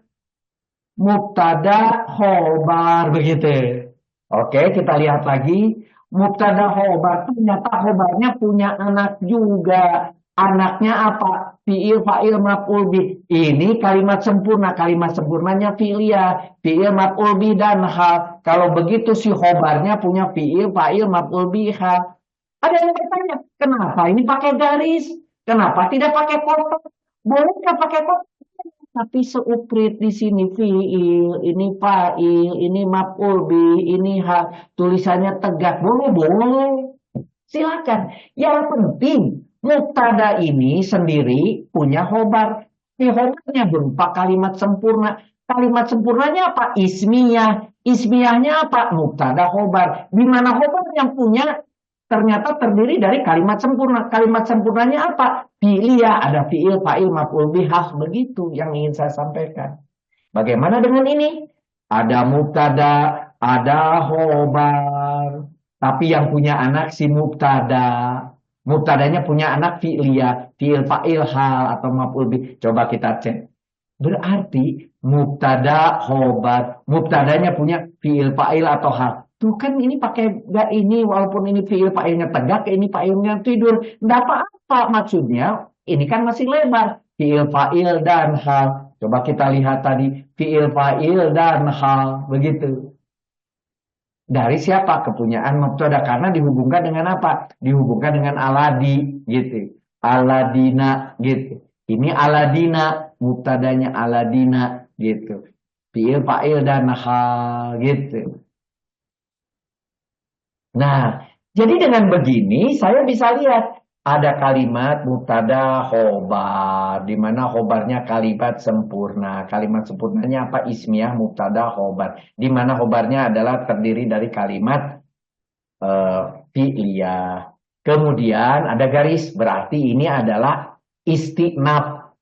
mubtada khobar begitu. Oke, kita lihat lagi. Mubtada khobar ternyata khobarnya punya anak juga. Anaknya apa? Fi'il, fa'il, maf'ul bih. Ini kalimat sempurna. Kalimat sempurnanya fi'liyah. Fi'il, maf'ul bih, dan hal. Kalau begitu si khobarnya punya fi'il, fa'il, maf'ul bih, hal. Ada yang bertanya, kenapa ini pakai garis? Kenapa tidak pakai kotak? Bolehkah pakai kotak? Tapi seuprit di sini fiil, ini fa'il, ini maf'ul bih, ini hal. Tulisannya tegak. Boleh, boleh. Silakan. Yang penting mubtada ini sendiri punya khobar. Khobarnya berupa kalimat sempurna. Kalimat sempurnanya apa? Ismiyah. Ismiyahnya apa? Mubtada khobar. Di mana khobar yang punya ternyata terdiri dari kalimat sempurna. Kalimat sempurnanya apa? Fi'liyah, ada fi'il, fa'il, maf'ul bihah. Begitu yang ingin saya sampaikan. Bagaimana dengan ini? Ada mubtada, ada khobar. Tapi yang punya anak si mubtada. Mubtadanya punya anak fi'liyah, fi'il, fa'il, hal, atau maf'ul bih. Coba kita cek. Berarti mubtada, khobar. Mubtadanya punya fi'il, fa'il, atau hal. Tuh kan ini pakai gak ini, walaupun ini fi'il fa'ilnya tegak, ini fa'ilnya tidur. Nggak apa-apa maksudnya, ini kan masih lebar. Fi'il fa'il dan hal. Coba kita lihat tadi, fi'il fa'il dan hal. Begitu. Dari siapa? Kepunyaan mubtada. Karena dihubungkan dengan apa? Dihubungkan dengan aladi. Gitu. Aladina. Gitu. Ini aladina. Mubtadanya aladina. Gitu. Fi'il fa'il dan hal. Gitu. Nah, jadi dengan begini saya bisa lihat ada kalimat mubtada khobar, di mana khobarnya kalimat sempurna. Kalimat sempurnanya apa? Ismiyah mubtada khobar, di mana khobarnya adalah terdiri dari kalimat fi'liyah. Kemudian ada garis, berarti ini adalah istinaf.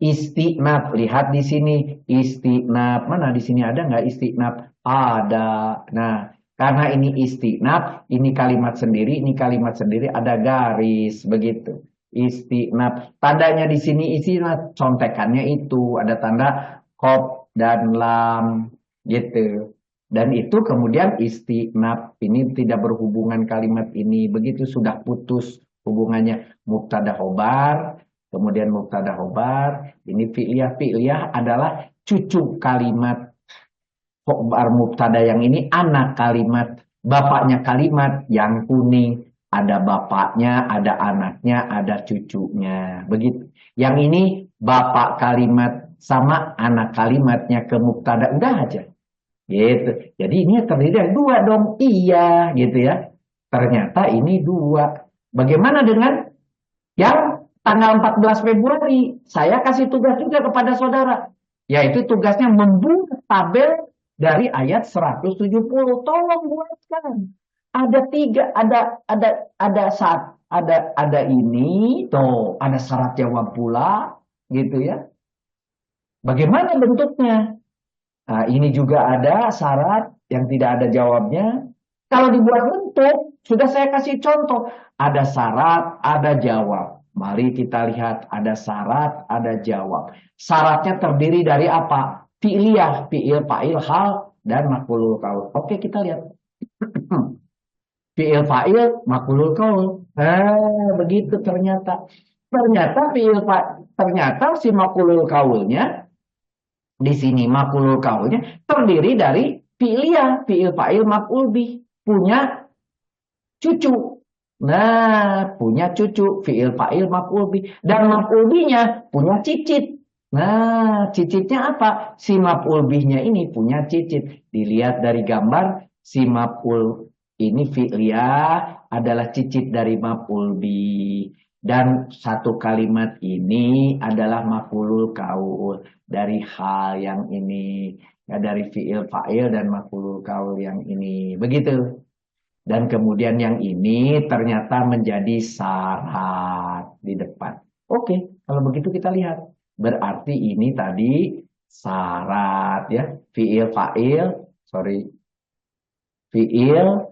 Istinaf, lihat di sini istinaf. Mana di sini ada nggak istinaf? Ada. Nah, karena ini istinaf, ini kalimat sendiri, ini kalimat sendiri, ada garis begitu. Istinaf. Tandanya di sini istinaf, contekannya itu ada tanda qaf dan lam gitu. Dan itu kemudian istinaf, ini tidak berhubungan kalimat ini, begitu sudah putus hubungannya mubtada khobar. Kemudian mubtada khobar, ini fi'liyah. Fi'liyah adalah cucu kalimat khobar mubtada yang ini anak kalimat. Bapaknya kalimat yang kuning. Ada bapaknya, ada anaknya, ada cucunya. Begitu. Yang ini bapak kalimat sama anak kalimatnya ke mubtada. Udah aja. Gitu. Jadi ini terdiri dari dua dong. Iya gitu ya. Ternyata ini dua. Bagaimana dengan yang tanggal 14 Februari, saya kasih tugas juga kepada saudara. Yaitu tugasnya membuat tabel dari ayat 170. Tolong buatkan. Ada tiga, ada ini, tuh, ada syarat jawab pula, gitu ya. Bagaimana bentuknya? Nah, ini juga ada syarat yang tidak ada jawabnya. Kalau dibuat bentuk, sudah saya kasih contoh. Ada syarat, ada jawab. Mari kita lihat, ada syarat, ada jawab. Syaratnya terdiri dari apa? Fi'liyah, fi'il, fa'il, hal, dan maf'ulul qaul. Oke, kita lihat. Fi'il, fa'il, maf'ulul qaul. Begitu ternyata. Ternyata si maf'ulul qaulnya di sini maf'ulul qaulnya terdiri dari fi'liyah, fi'il, fa'il, maf'ul bih. Punya cucu. Nah, punya cucu, fi'il, fa'il, maf'ul bih. Dan maf'ul bihnya punya cicit. Nah, cicitnya apa? Si maf'ul bihnya ini punya cicit. Dilihat dari gambar, si maf'ul ini fi'liyah adalah cicit dari maf'ul bih. Dan satu kalimat ini adalah maf'ulul qaul dari hal yang ini, ya, dari fiil fa'il dan maf'ulul qaul yang ini. Begitu. Dan kemudian yang ini ternyata menjadi syarat di depan. Oke, kalau begitu kita lihat. Berarti ini tadi syarat ya, fiil fa'il, sorry, fiil,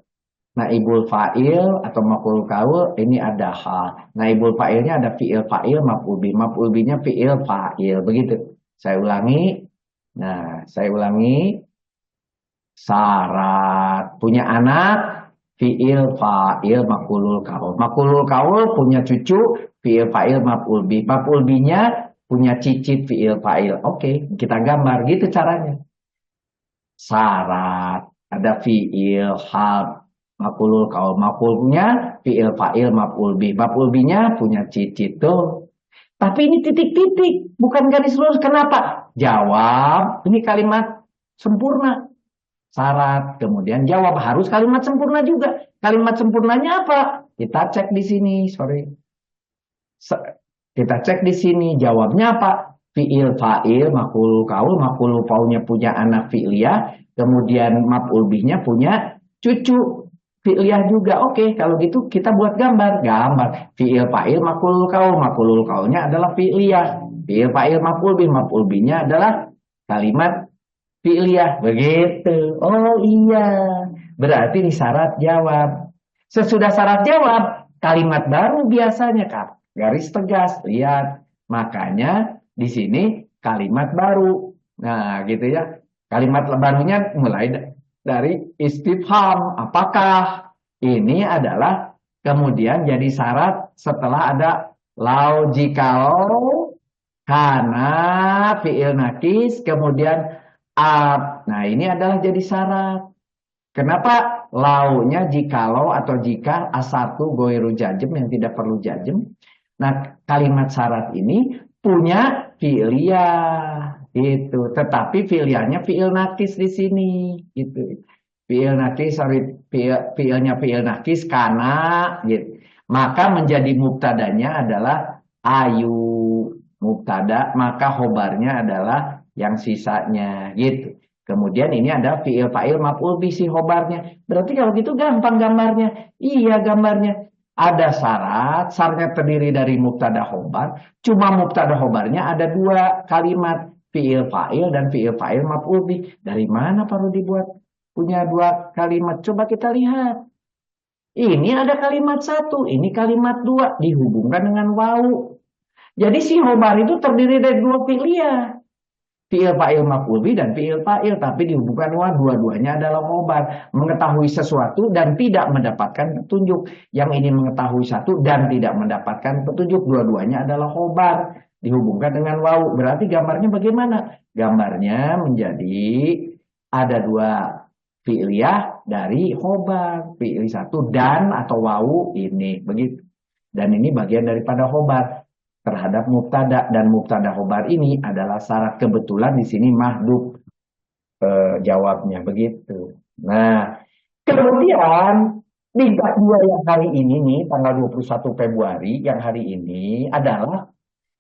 naibul fa'il atau maf'ul qaul ini ada hal. Naibul fa'ilnya ada fi'il fa'il maf'ul bih. Maf'ul bihnya fi'il fa'il. Begitu. Saya ulangi. Nah, saya ulangi. Syarat punya anak fi'il fa'il maf'ulul qaul. Maf'ulul qaul punya cucu fi'il fa'il maf'ul bih. Maf'ul bihnya punya cicit fi'il fa'il. Oke, kita gambar gitu caranya. Syarat ada fi'il hal maf'ulul qaul, maf'ulnya fi'il fa'il maf'ul bih. Maf'ul bihnya punya cicit tuh. Tapi ini titik-titik, bukan garis lurus. Kenapa? Jawab, ini kalimat sempurna. Syarat, kemudian jawab harus kalimat sempurna juga. Kalimat sempurnanya apa? Kita cek di sini, sorry. Kita cek di sini, jawabnya apa? Fi'il fa'il, maf'ul qaul, maf'ul qaulnya punya anak fi'liyah, kemudian maf'ul bihnya punya cucu fi'liyah juga. Oke, kalau gitu kita buat gambar. Gambar fi'il fa'il maf'ul qaulnya adalah fi'liyah. Fi'il fa'il maf'ul bih, maf'ul bihnya adalah kalimat fi'liyah. Begitu. Oh iya. Berarti ini syarat jawab. Sesudah syarat jawab, kalimat baru biasanya, Kak. Garis tegas, lihat. Makanya di sini kalimat baru. Nah, gitu ya. Kalimat barunya mulai dari istifham. Apakah ini adalah kemudian jadi syarat setelah ada lau jikalau karena fi'il nakis kemudian ab. Nah, ini adalah jadi syarat. Kenapa launya jikalau atau jika asatu goiru jajem yang tidak perlu jajem. Nah, kalimat syarat ini punya fi'liyah gitu. Tetapi fi'liyahnya fi'il nakis di sini gitu. Fi'il nakis, sorry, fi'ilnya fi'il nakis karena gitu. Maka menjadi mubtadanya adalah ayu mubtada, maka khobarnya adalah yang sisanya gitu. Kemudian ini ada fi'il fa'il maf'ul bih si khobarnya. Berarti kalau gitu gampang gambarnya. Iya gambarnya. Ada syaratnya terdiri dari mubtada khobar. Cuma mubtada khobarnya ada dua kalimat. Fi'il fa'il dan fi'il fa'il maf'ul bih. Dari mana perlu dibuat punya dua kalimat? Coba kita lihat. Ini ada kalimat satu, ini kalimat dua. Dihubungkan dengan wawu. Jadi si khobar itu terdiri dari dua fi'liyah. Fi'il fa'il maf'ul bih dan fi'il fa'il, tapi dihubungkan wa dua-duanya adalah khobar, mengetahui sesuatu dan tidak mendapatkan petunjuk. Yang ini mengetahui satu dan tidak mendapatkan petunjuk, dua-duanya adalah khobar, dihubungkan dengan wawu. Berarti gambarnya bagaimana? Gambarnya menjadi ada dua fi'liyah dari khobar, fi'il satu dan atau wawu ini begitu. Dan ini bagian daripada khobar terhadap mubtada, dan mubtada khobar ini adalah syarat. Kebetulan di sini mahdhuf jawabnya begitu. Nah, kemudian di bab 2 yang hari ini nih tanggal 21 Februari yang hari ini adalah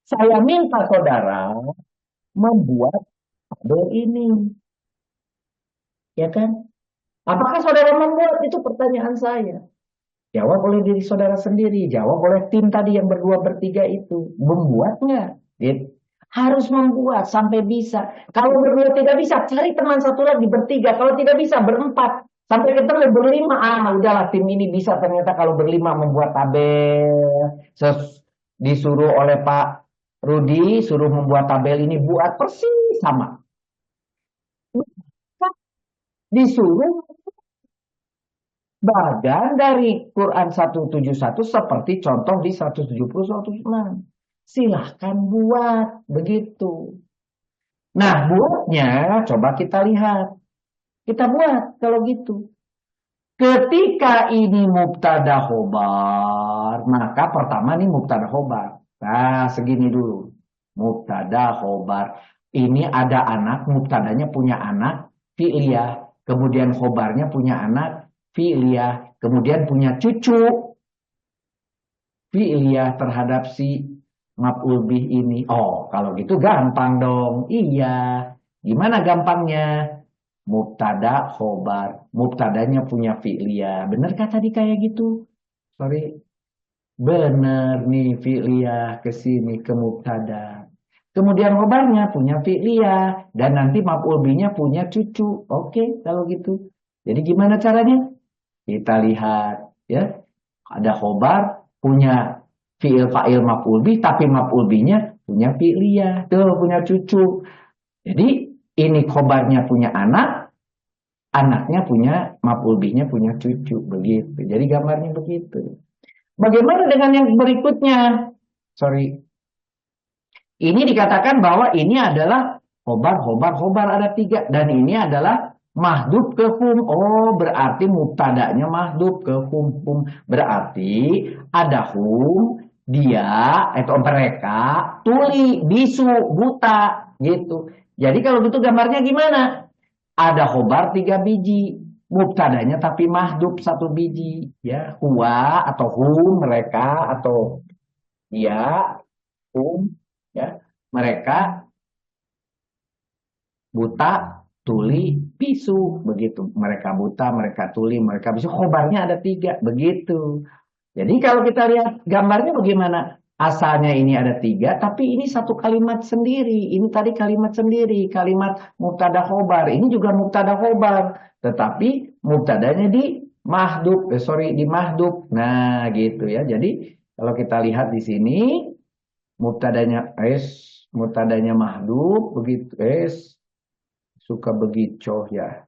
saya minta saudara membuat tabel ini. Ya kan? Apakah saudara membuat? Itu pertanyaan saya. Jawab oleh diri saudara sendiri, jawab oleh tim tadi yang berdua bertiga itu. Membuat nggak? Gitu. Harus membuat sampai bisa. Kalau berdua tidak bisa, cari teman satu lagi bertiga. Kalau tidak bisa, berempat. Sampai ketemu berlima. Udahlah tim ini bisa ternyata kalau berlima membuat tabel. Disuruh oleh Pak Rudi, suruh membuat tabel ini, buat persis sama. Disuruh bagian dari Quran 171 seperti contoh di 170-176. Silahkan buat begitu. Nah, buatnya coba kita lihat. Kita buat kalau gitu. Ketika ini mubtada khobar, maka pertama nih mubtada khobar. Nah, segini dulu. Mubtada khobar. Ini ada anak, mubtadanya punya anak, fi'liyah. Kemudian khobarnya punya anak, fi'liyah, kemudian punya cucu. fi'liyah terhadap si maf'ul bih ini. Oh, kalau gitu gampang dong. Iya. Gimana gampangnya? Mubtada khobar. Mubtadanya punya fi'liyah. Bener kah tadi kayak gitu? Sorry. Bener nih fi'liyah ke sini ke mubtada. Kemudian khobarnya punya fi'liyah dan nanti maf'ul bihnya punya cucu. Oke, kalau gitu. Jadi gimana caranya? Kita lihat ya. Ada khobar punya fi'il fa'il maf'ul bih tapi maf'ul bihnya punya fi'liyah. Tuh punya cucu. Jadi ini khobarnya punya anak, anaknya punya maf'ul bihnya punya cucu. Begitu. Jadi gambarnya begitu. Bagaimana dengan yang berikutnya? Sorry. Ini dikatakan bahwa ini adalah khobar ada tiga. Dan ini adalah mahdub ke hum. Oh, berarti mubtadanya mahdub ke hum. Berarti ada hum, dia, atau mereka, tuli, bisu, buta. Gitu. Jadi kalau gitu gambarnya gimana? Ada khobar 3 biji. Mubtadanya tapi mahdub 1 biji. Ya, huwa atau hum, mereka, atau dia, ya, mereka buta, tuli, bisu, begitu. Mereka buta, mereka tuli, mereka bisu. Khobarnya ada 3, begitu. Jadi kalau kita lihat gambarnya bagaimana? Asalnya ini ada 3, tapi ini satu kalimat sendiri. Ini tadi kalimat sendiri, kalimat mubtada khobar. Ini juga mubtada khobar, tetapi mubtadanya di mahdub, di mahdub. Nah, gitu ya. Jadi kalau kita lihat di sini mubtadanya mahdhuf begitu suka begitu ya,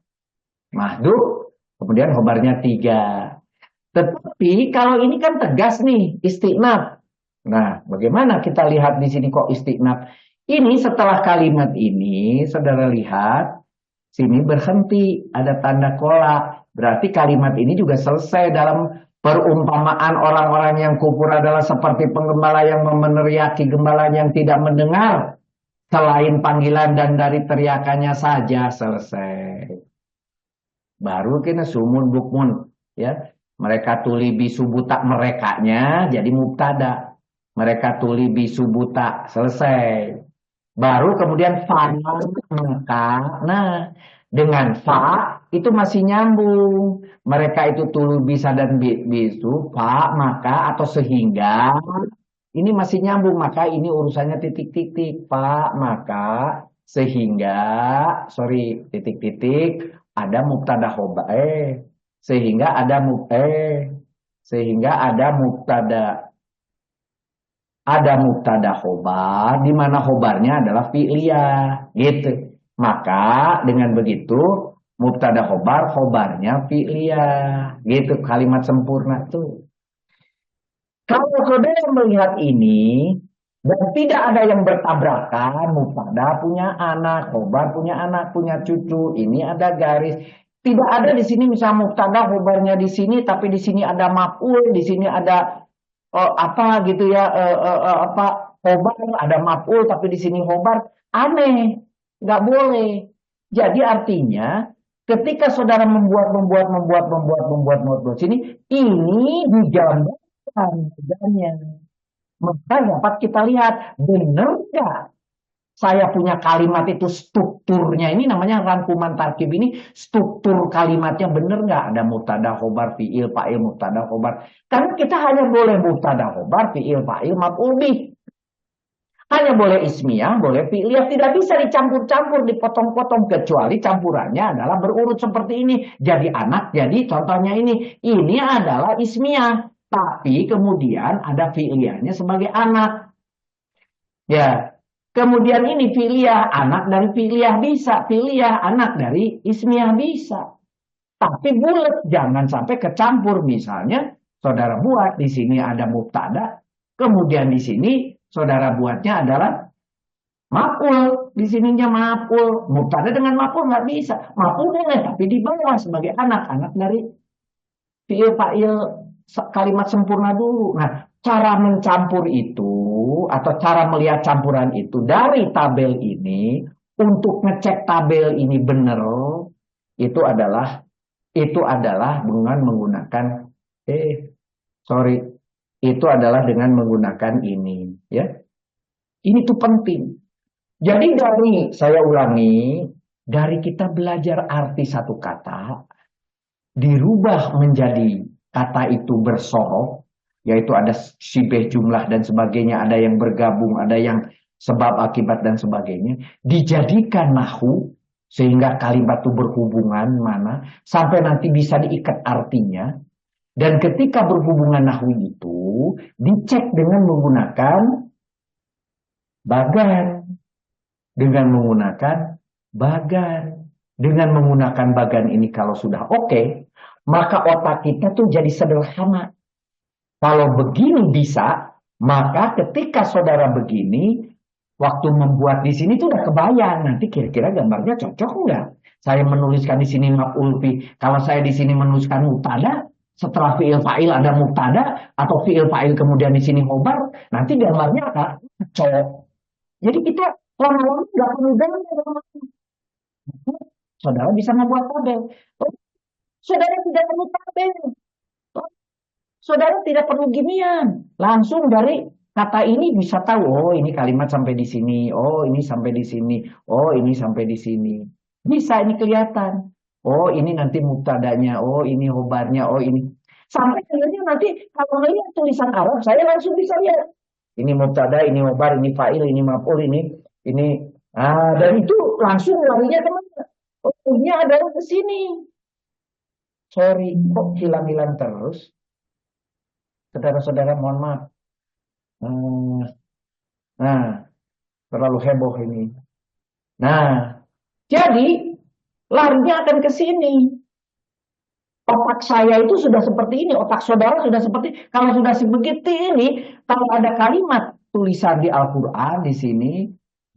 mahdhuf kemudian khobarnya 3. Tetapi kalau ini kan tegas nih istinaf. Nah, bagaimana kita lihat di sini kok istinaf? Ini setelah kalimat ini saudara lihat sini berhenti ada tanda kolak, berarti kalimat ini juga selesai. Dalam perumpamaan orang-orang yang kufur adalah seperti penggembala yang meneriaki gembala yang tidak mendengar selain panggilan dan dari teriakannya saja, selesai. Baru kena sumun bukmun ya. Mereka tuli bisu buta, merekanya jadi mubtada. Mereka tuli bisu buta, selesai. Baru kemudian fa maka. Nah, dengan fa itu masih nyambung. Mereka itu tulu bisa dan bisu, fa maka atau sehingga. Ini masih nyambung, maka ini urusannya titik-titik. Fa maka sehingga, titik-titik ada mubtada khobar. Sehingga ada mubtada khobar, di mana khobarnya adalah fi'liyah, gitu. Maka dengan begitu mubtada khobarnya fi'liyah, gitu. Kalimat sempurna tuh. Kalau saudara melihat ini dan tidak ada yang bertabrakan, mubtada punya anak, khobar punya anak, punya cucu, ini ada garis. Tidak ada di sini misalnya mubtada khobarnya di sini, tapi di sini ada maf'ul, di sini ada apa gitu ya, khobar ada maf'ul, tapi di sini khobar, aneh, nggak boleh. Jadi artinya ketika saudara membuat sini, ini digambarkan bedanya. Maka dapat kita lihat benar nggak saya punya kalimat itu strukturnya ini namanya rangkuman tarkib ini, struktur kalimatnya benar nggak ada mubtada khobar fiil fa'il mubtada khobar. Karena kita hanya boleh mubtada khobar fiil fa'il maf'ul bih. Hanya boleh ismiyah, boleh fi'liyah, tidak bisa dicampur-campur, dipotong-potong, kecuali campurannya adalah berurut seperti ini. Jadi anak, jadi contohnya ini adalah ismiyah, tapi kemudian ada fi'liyahnya sebagai anak. Ya, kemudian ini fi'liyah, anak dari fi'liyah bisa, fi'liyah anak dari ismiyah bisa. Tapi bulat, jangan sampai kecampur. Misalnya, saudara buat di sini ada mubtada, kemudian di sini saudara buatnya adalah maf'ul, di sininya maf'ul, mubtada dengan maf'ul nggak bisa. Maf'ul boleh, tapi di bawah sebagai anak dari fi'il fa'il kalimat sempurna dulu. Nah, cara mencampur itu atau cara melihat campuran itu dari tabel ini untuk ngecek tabel ini benar itu adalah dengan menggunakan Itu adalah dengan menggunakan ini, ya. Ini tuh penting. Jadi saya ulangi, dari kita belajar arti satu kata, dirubah menjadi kata itu bersorok, yaitu ada sibeh jumlah dan sebagainya, ada yang bergabung, ada yang sebab akibat dan sebagainya, dijadikan nahu sehingga kalimat itu berhubungan mana sampai nanti bisa diikat artinya. Dan ketika berhubungan nahu itu dicek dengan menggunakan bagan, dengan menggunakan bagan, dengan menggunakan bagan ini kalau sudah oke, maka otak kita tuh jadi sederhana. Kalau begini bisa, maka ketika saudara begini, waktu membuat di sini tuh udah kebayang. Nanti kira-kira gambarnya cocok nggak? Saya menuliskan di sini maf'ul fi. Kalau saya di sini menuliskan mubtada, setelah fi'il fa'il ada mubtada atau fi'il fa'il kemudian di sini khobar, nanti gambarnya akan cocok. Jadi kita lama-lama nggak perlu gambar. Saudara bisa membuat tabel. Oh, saudara tidak perlu tabel. Saudara tidak perlu ginian. Langsung dari kata ini bisa tahu, oh ini kalimat sampai di sini, oh ini sampai di sini, oh ini sampai di sini. Bisa ini kelihatan. Oh ini nanti mubtadanya, oh ini khobarnya, oh ini. Sampai akhirnya nanti kalau melihat tulisan Arab, saya langsung bisa lihat. Ini mubtada, ini khobar, ini fa'il, ini maf'ul, ini. Dan itu langsung larinya kemana? Oh ini adalah ke sini. Sorry, kok hilang-hilang terus? Saudara-saudara, mohon maaf. Nah, terlalu heboh ini. Nah, jadi larinya akan ke sini. Otak saya itu sudah seperti ini, otak saudara sudah seperti. Kalau sudah sebegitu ini, kalau ada kalimat tulisan di Al-Quran di sini,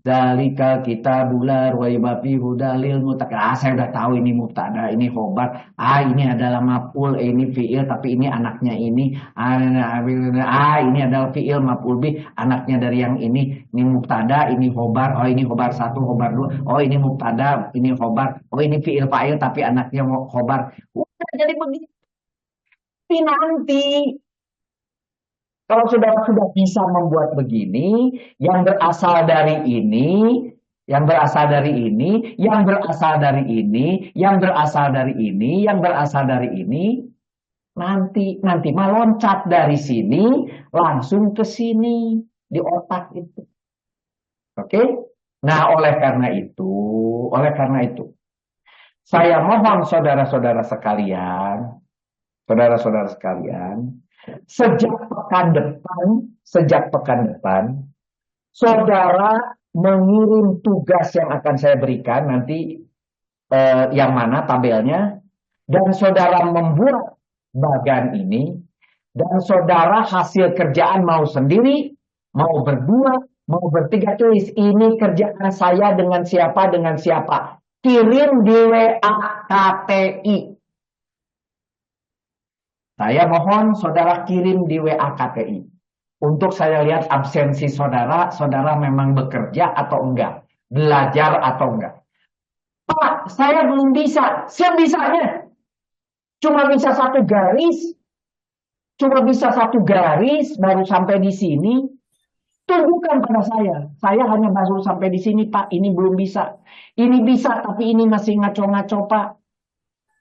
Dalikal kitabula raiba fihi hudalil muttaqin. Saya udah tahu ini mubtada, ini khobar. Ini adalah maf'ul, ini fi'il, tapi ini anaknya ini. Ini adalah fi'il maf'ul bih, anaknya dari yang ini. Ini mubtada, ini khobar. Oh, ini khobar 1, khobar 2. Oh, ini mubtada, ini khobar. Oh, ini fi'il fa'il, tapi anaknya khobar. Udah jadi begitu. Tapi nanti kalau saudara sudah bisa membuat begini, yang berasal dari ini, yang berasal dari ini, yang berasal dari ini, yang berasal dari ini, yang berasal dari ini, nanti meloncat dari sini langsung ke sini di otak itu. Oke? Nah, oleh karena itu, saya mohon saudara-saudara sekalian, sejak pekan depan, saudara mengirim tugas yang akan saya berikan nanti yang mana tabelnya, dan saudara membuat bagan ini, dan saudara hasil kerjaan mau sendiri, mau berdua, mau bertiga, tulis ini kerjaan saya dengan siapa, kirim di WA KTI. Saya mohon saudara kirim di WA KTI. Untuk saya lihat absensi saudara memang bekerja atau enggak. Belajar atau enggak. Pak, saya belum bisa. Sebisanya. Cuma bisa satu garis, baru sampai di sini. Tunjukkan pada saya. Saya hanya baru sampai di sini, Pak. Ini belum bisa. Ini bisa, tapi ini masih ngaco-ngaco, Pak.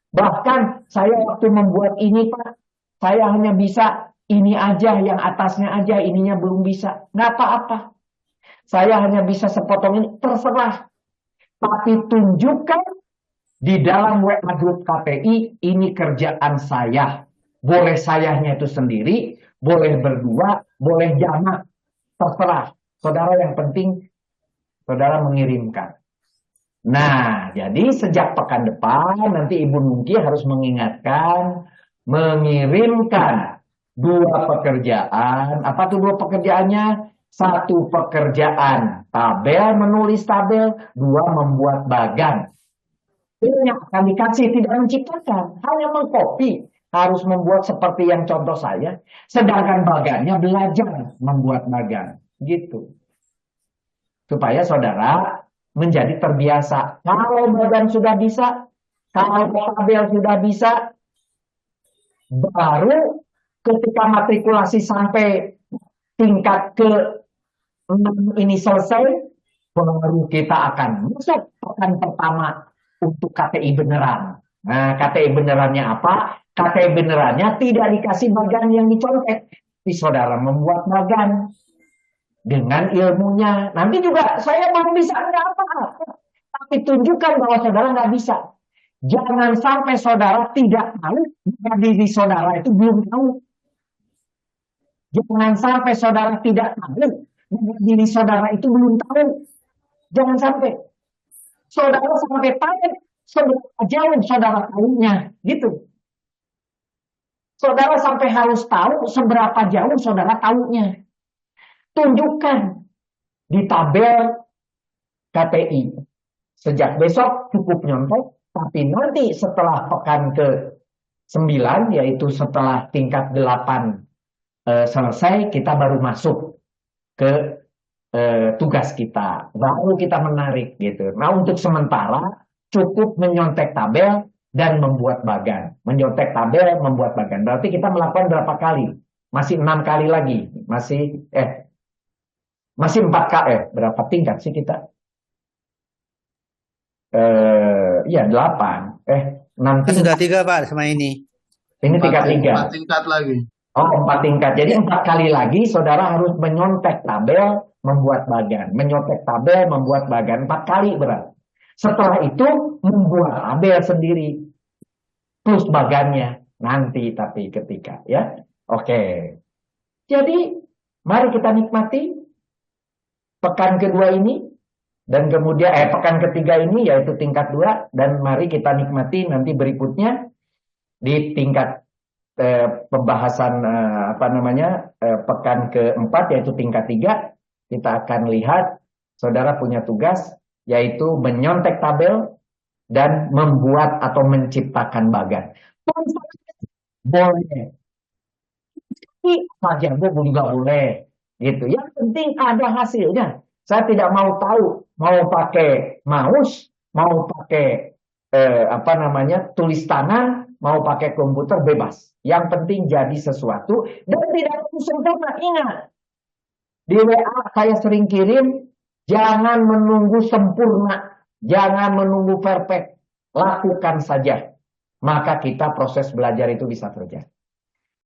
Bahkan saya waktu membuat ini, Pak, saya hanya bisa ini aja, yang atasnya aja, ininya belum bisa. Nggak apa-apa. Saya hanya bisa sepotong ini, terserah. Tapi tunjukkan di dalam WA grup KPI, ini kerjaan saya. Boleh sayanya itu sendiri, boleh berdua, boleh jamak. Terserah. Saudara, yang penting saudara mengirimkan. Nah, jadi sejak pekan depan, nanti Ibu Nungki harus mengirimkan 2 pekerjaan. Apa tuh 2 pekerjaannya? 1 pekerjaan tabel, menulis tabel. 2 membuat bagan. Ini yang akan dikasih, tidak menciptakan, hanya mengcopy. Harus membuat seperti yang contoh saya. Sedangkan bagannya belajar membuat bagan. Gitu. Supaya saudara menjadi terbiasa. Kalau bagan sudah bisa, kalau tabel sudah bisa, baru Ketika matrikulasi sampai tingkat ke 6 ini selesai, baru kita akan masuk pekan pertama untuk KTI beneran. Nah, KTI benerannya apa? KTI benerannya tidak dikasih bagan yang dicontek. Tapi saudara membuat bagan dengan ilmunya. Nanti juga saya mau bisa enggak apa-apa. Tapi tunjukkan bahwa saudara nggak bisa. Jangan sampai saudara tidak tahu bahwa diri saudara itu belum tahu. Jangan sampai saudara tidak tahu bahwa diri saudara itu belum tahu. Jangan sampai. Saudara sampai tahu seberapa jauh saudara tahunya. Gitu. Saudara sampai harus tahu seberapa jauh saudara tahunya. Tunjukkan di tabel KTI. Sejak besok cukup nyontek, tapi nanti setelah pekan ke-9, yaitu setelah tingkat 8 selesai, kita baru masuk ke tugas kita. Baru kita menarik gitu. Nah, untuk sementara cukup menyontek tabel dan membuat bagan. Menyontek tabel, membuat bagan. Berarti kita melakukan berapa kali? Masih 6 kali lagi. Masih 4 kali. Berapa tingkat sih kita? Ya 8. 6 Kan sudah 3 Pak sama ini. Ini tingkat 3. 4 tingkat lagi. Oh, 4 tingkat. Jadi 4 kali lagi saudara harus menyontek tabel, membuat bagan. Menyontek tabel, membuat bagan. 4 kali berat. Setelah itu membuat tabel sendiri. Plus bagannya. Nanti tapi ketika ya. Oke. Jadi mari kita nikmati pekan kedua ini. Dan kemudian pekan ketiga ini yaitu tingkat 2. Dan mari kita nikmati nanti berikutnya di tingkat pembahasan pekan keempat yaitu tingkat 3. Kita akan lihat saudara punya tugas yaitu menyontek tabel dan membuat atau menciptakan bagan. Boleh. Saja gue juga boleh gitu. Yang penting ada hasilnya. Saya tidak mau tahu mau pakai mouse, mau pakai tulis tangan, mau pakai komputer, bebas. Yang penting jadi sesuatu dan tidak perlu sempurna. Ingat, di WA saya sering kirim, jangan menunggu sempurna, jangan menunggu perfect, lakukan saja. Maka kita proses belajar itu bisa terjadi.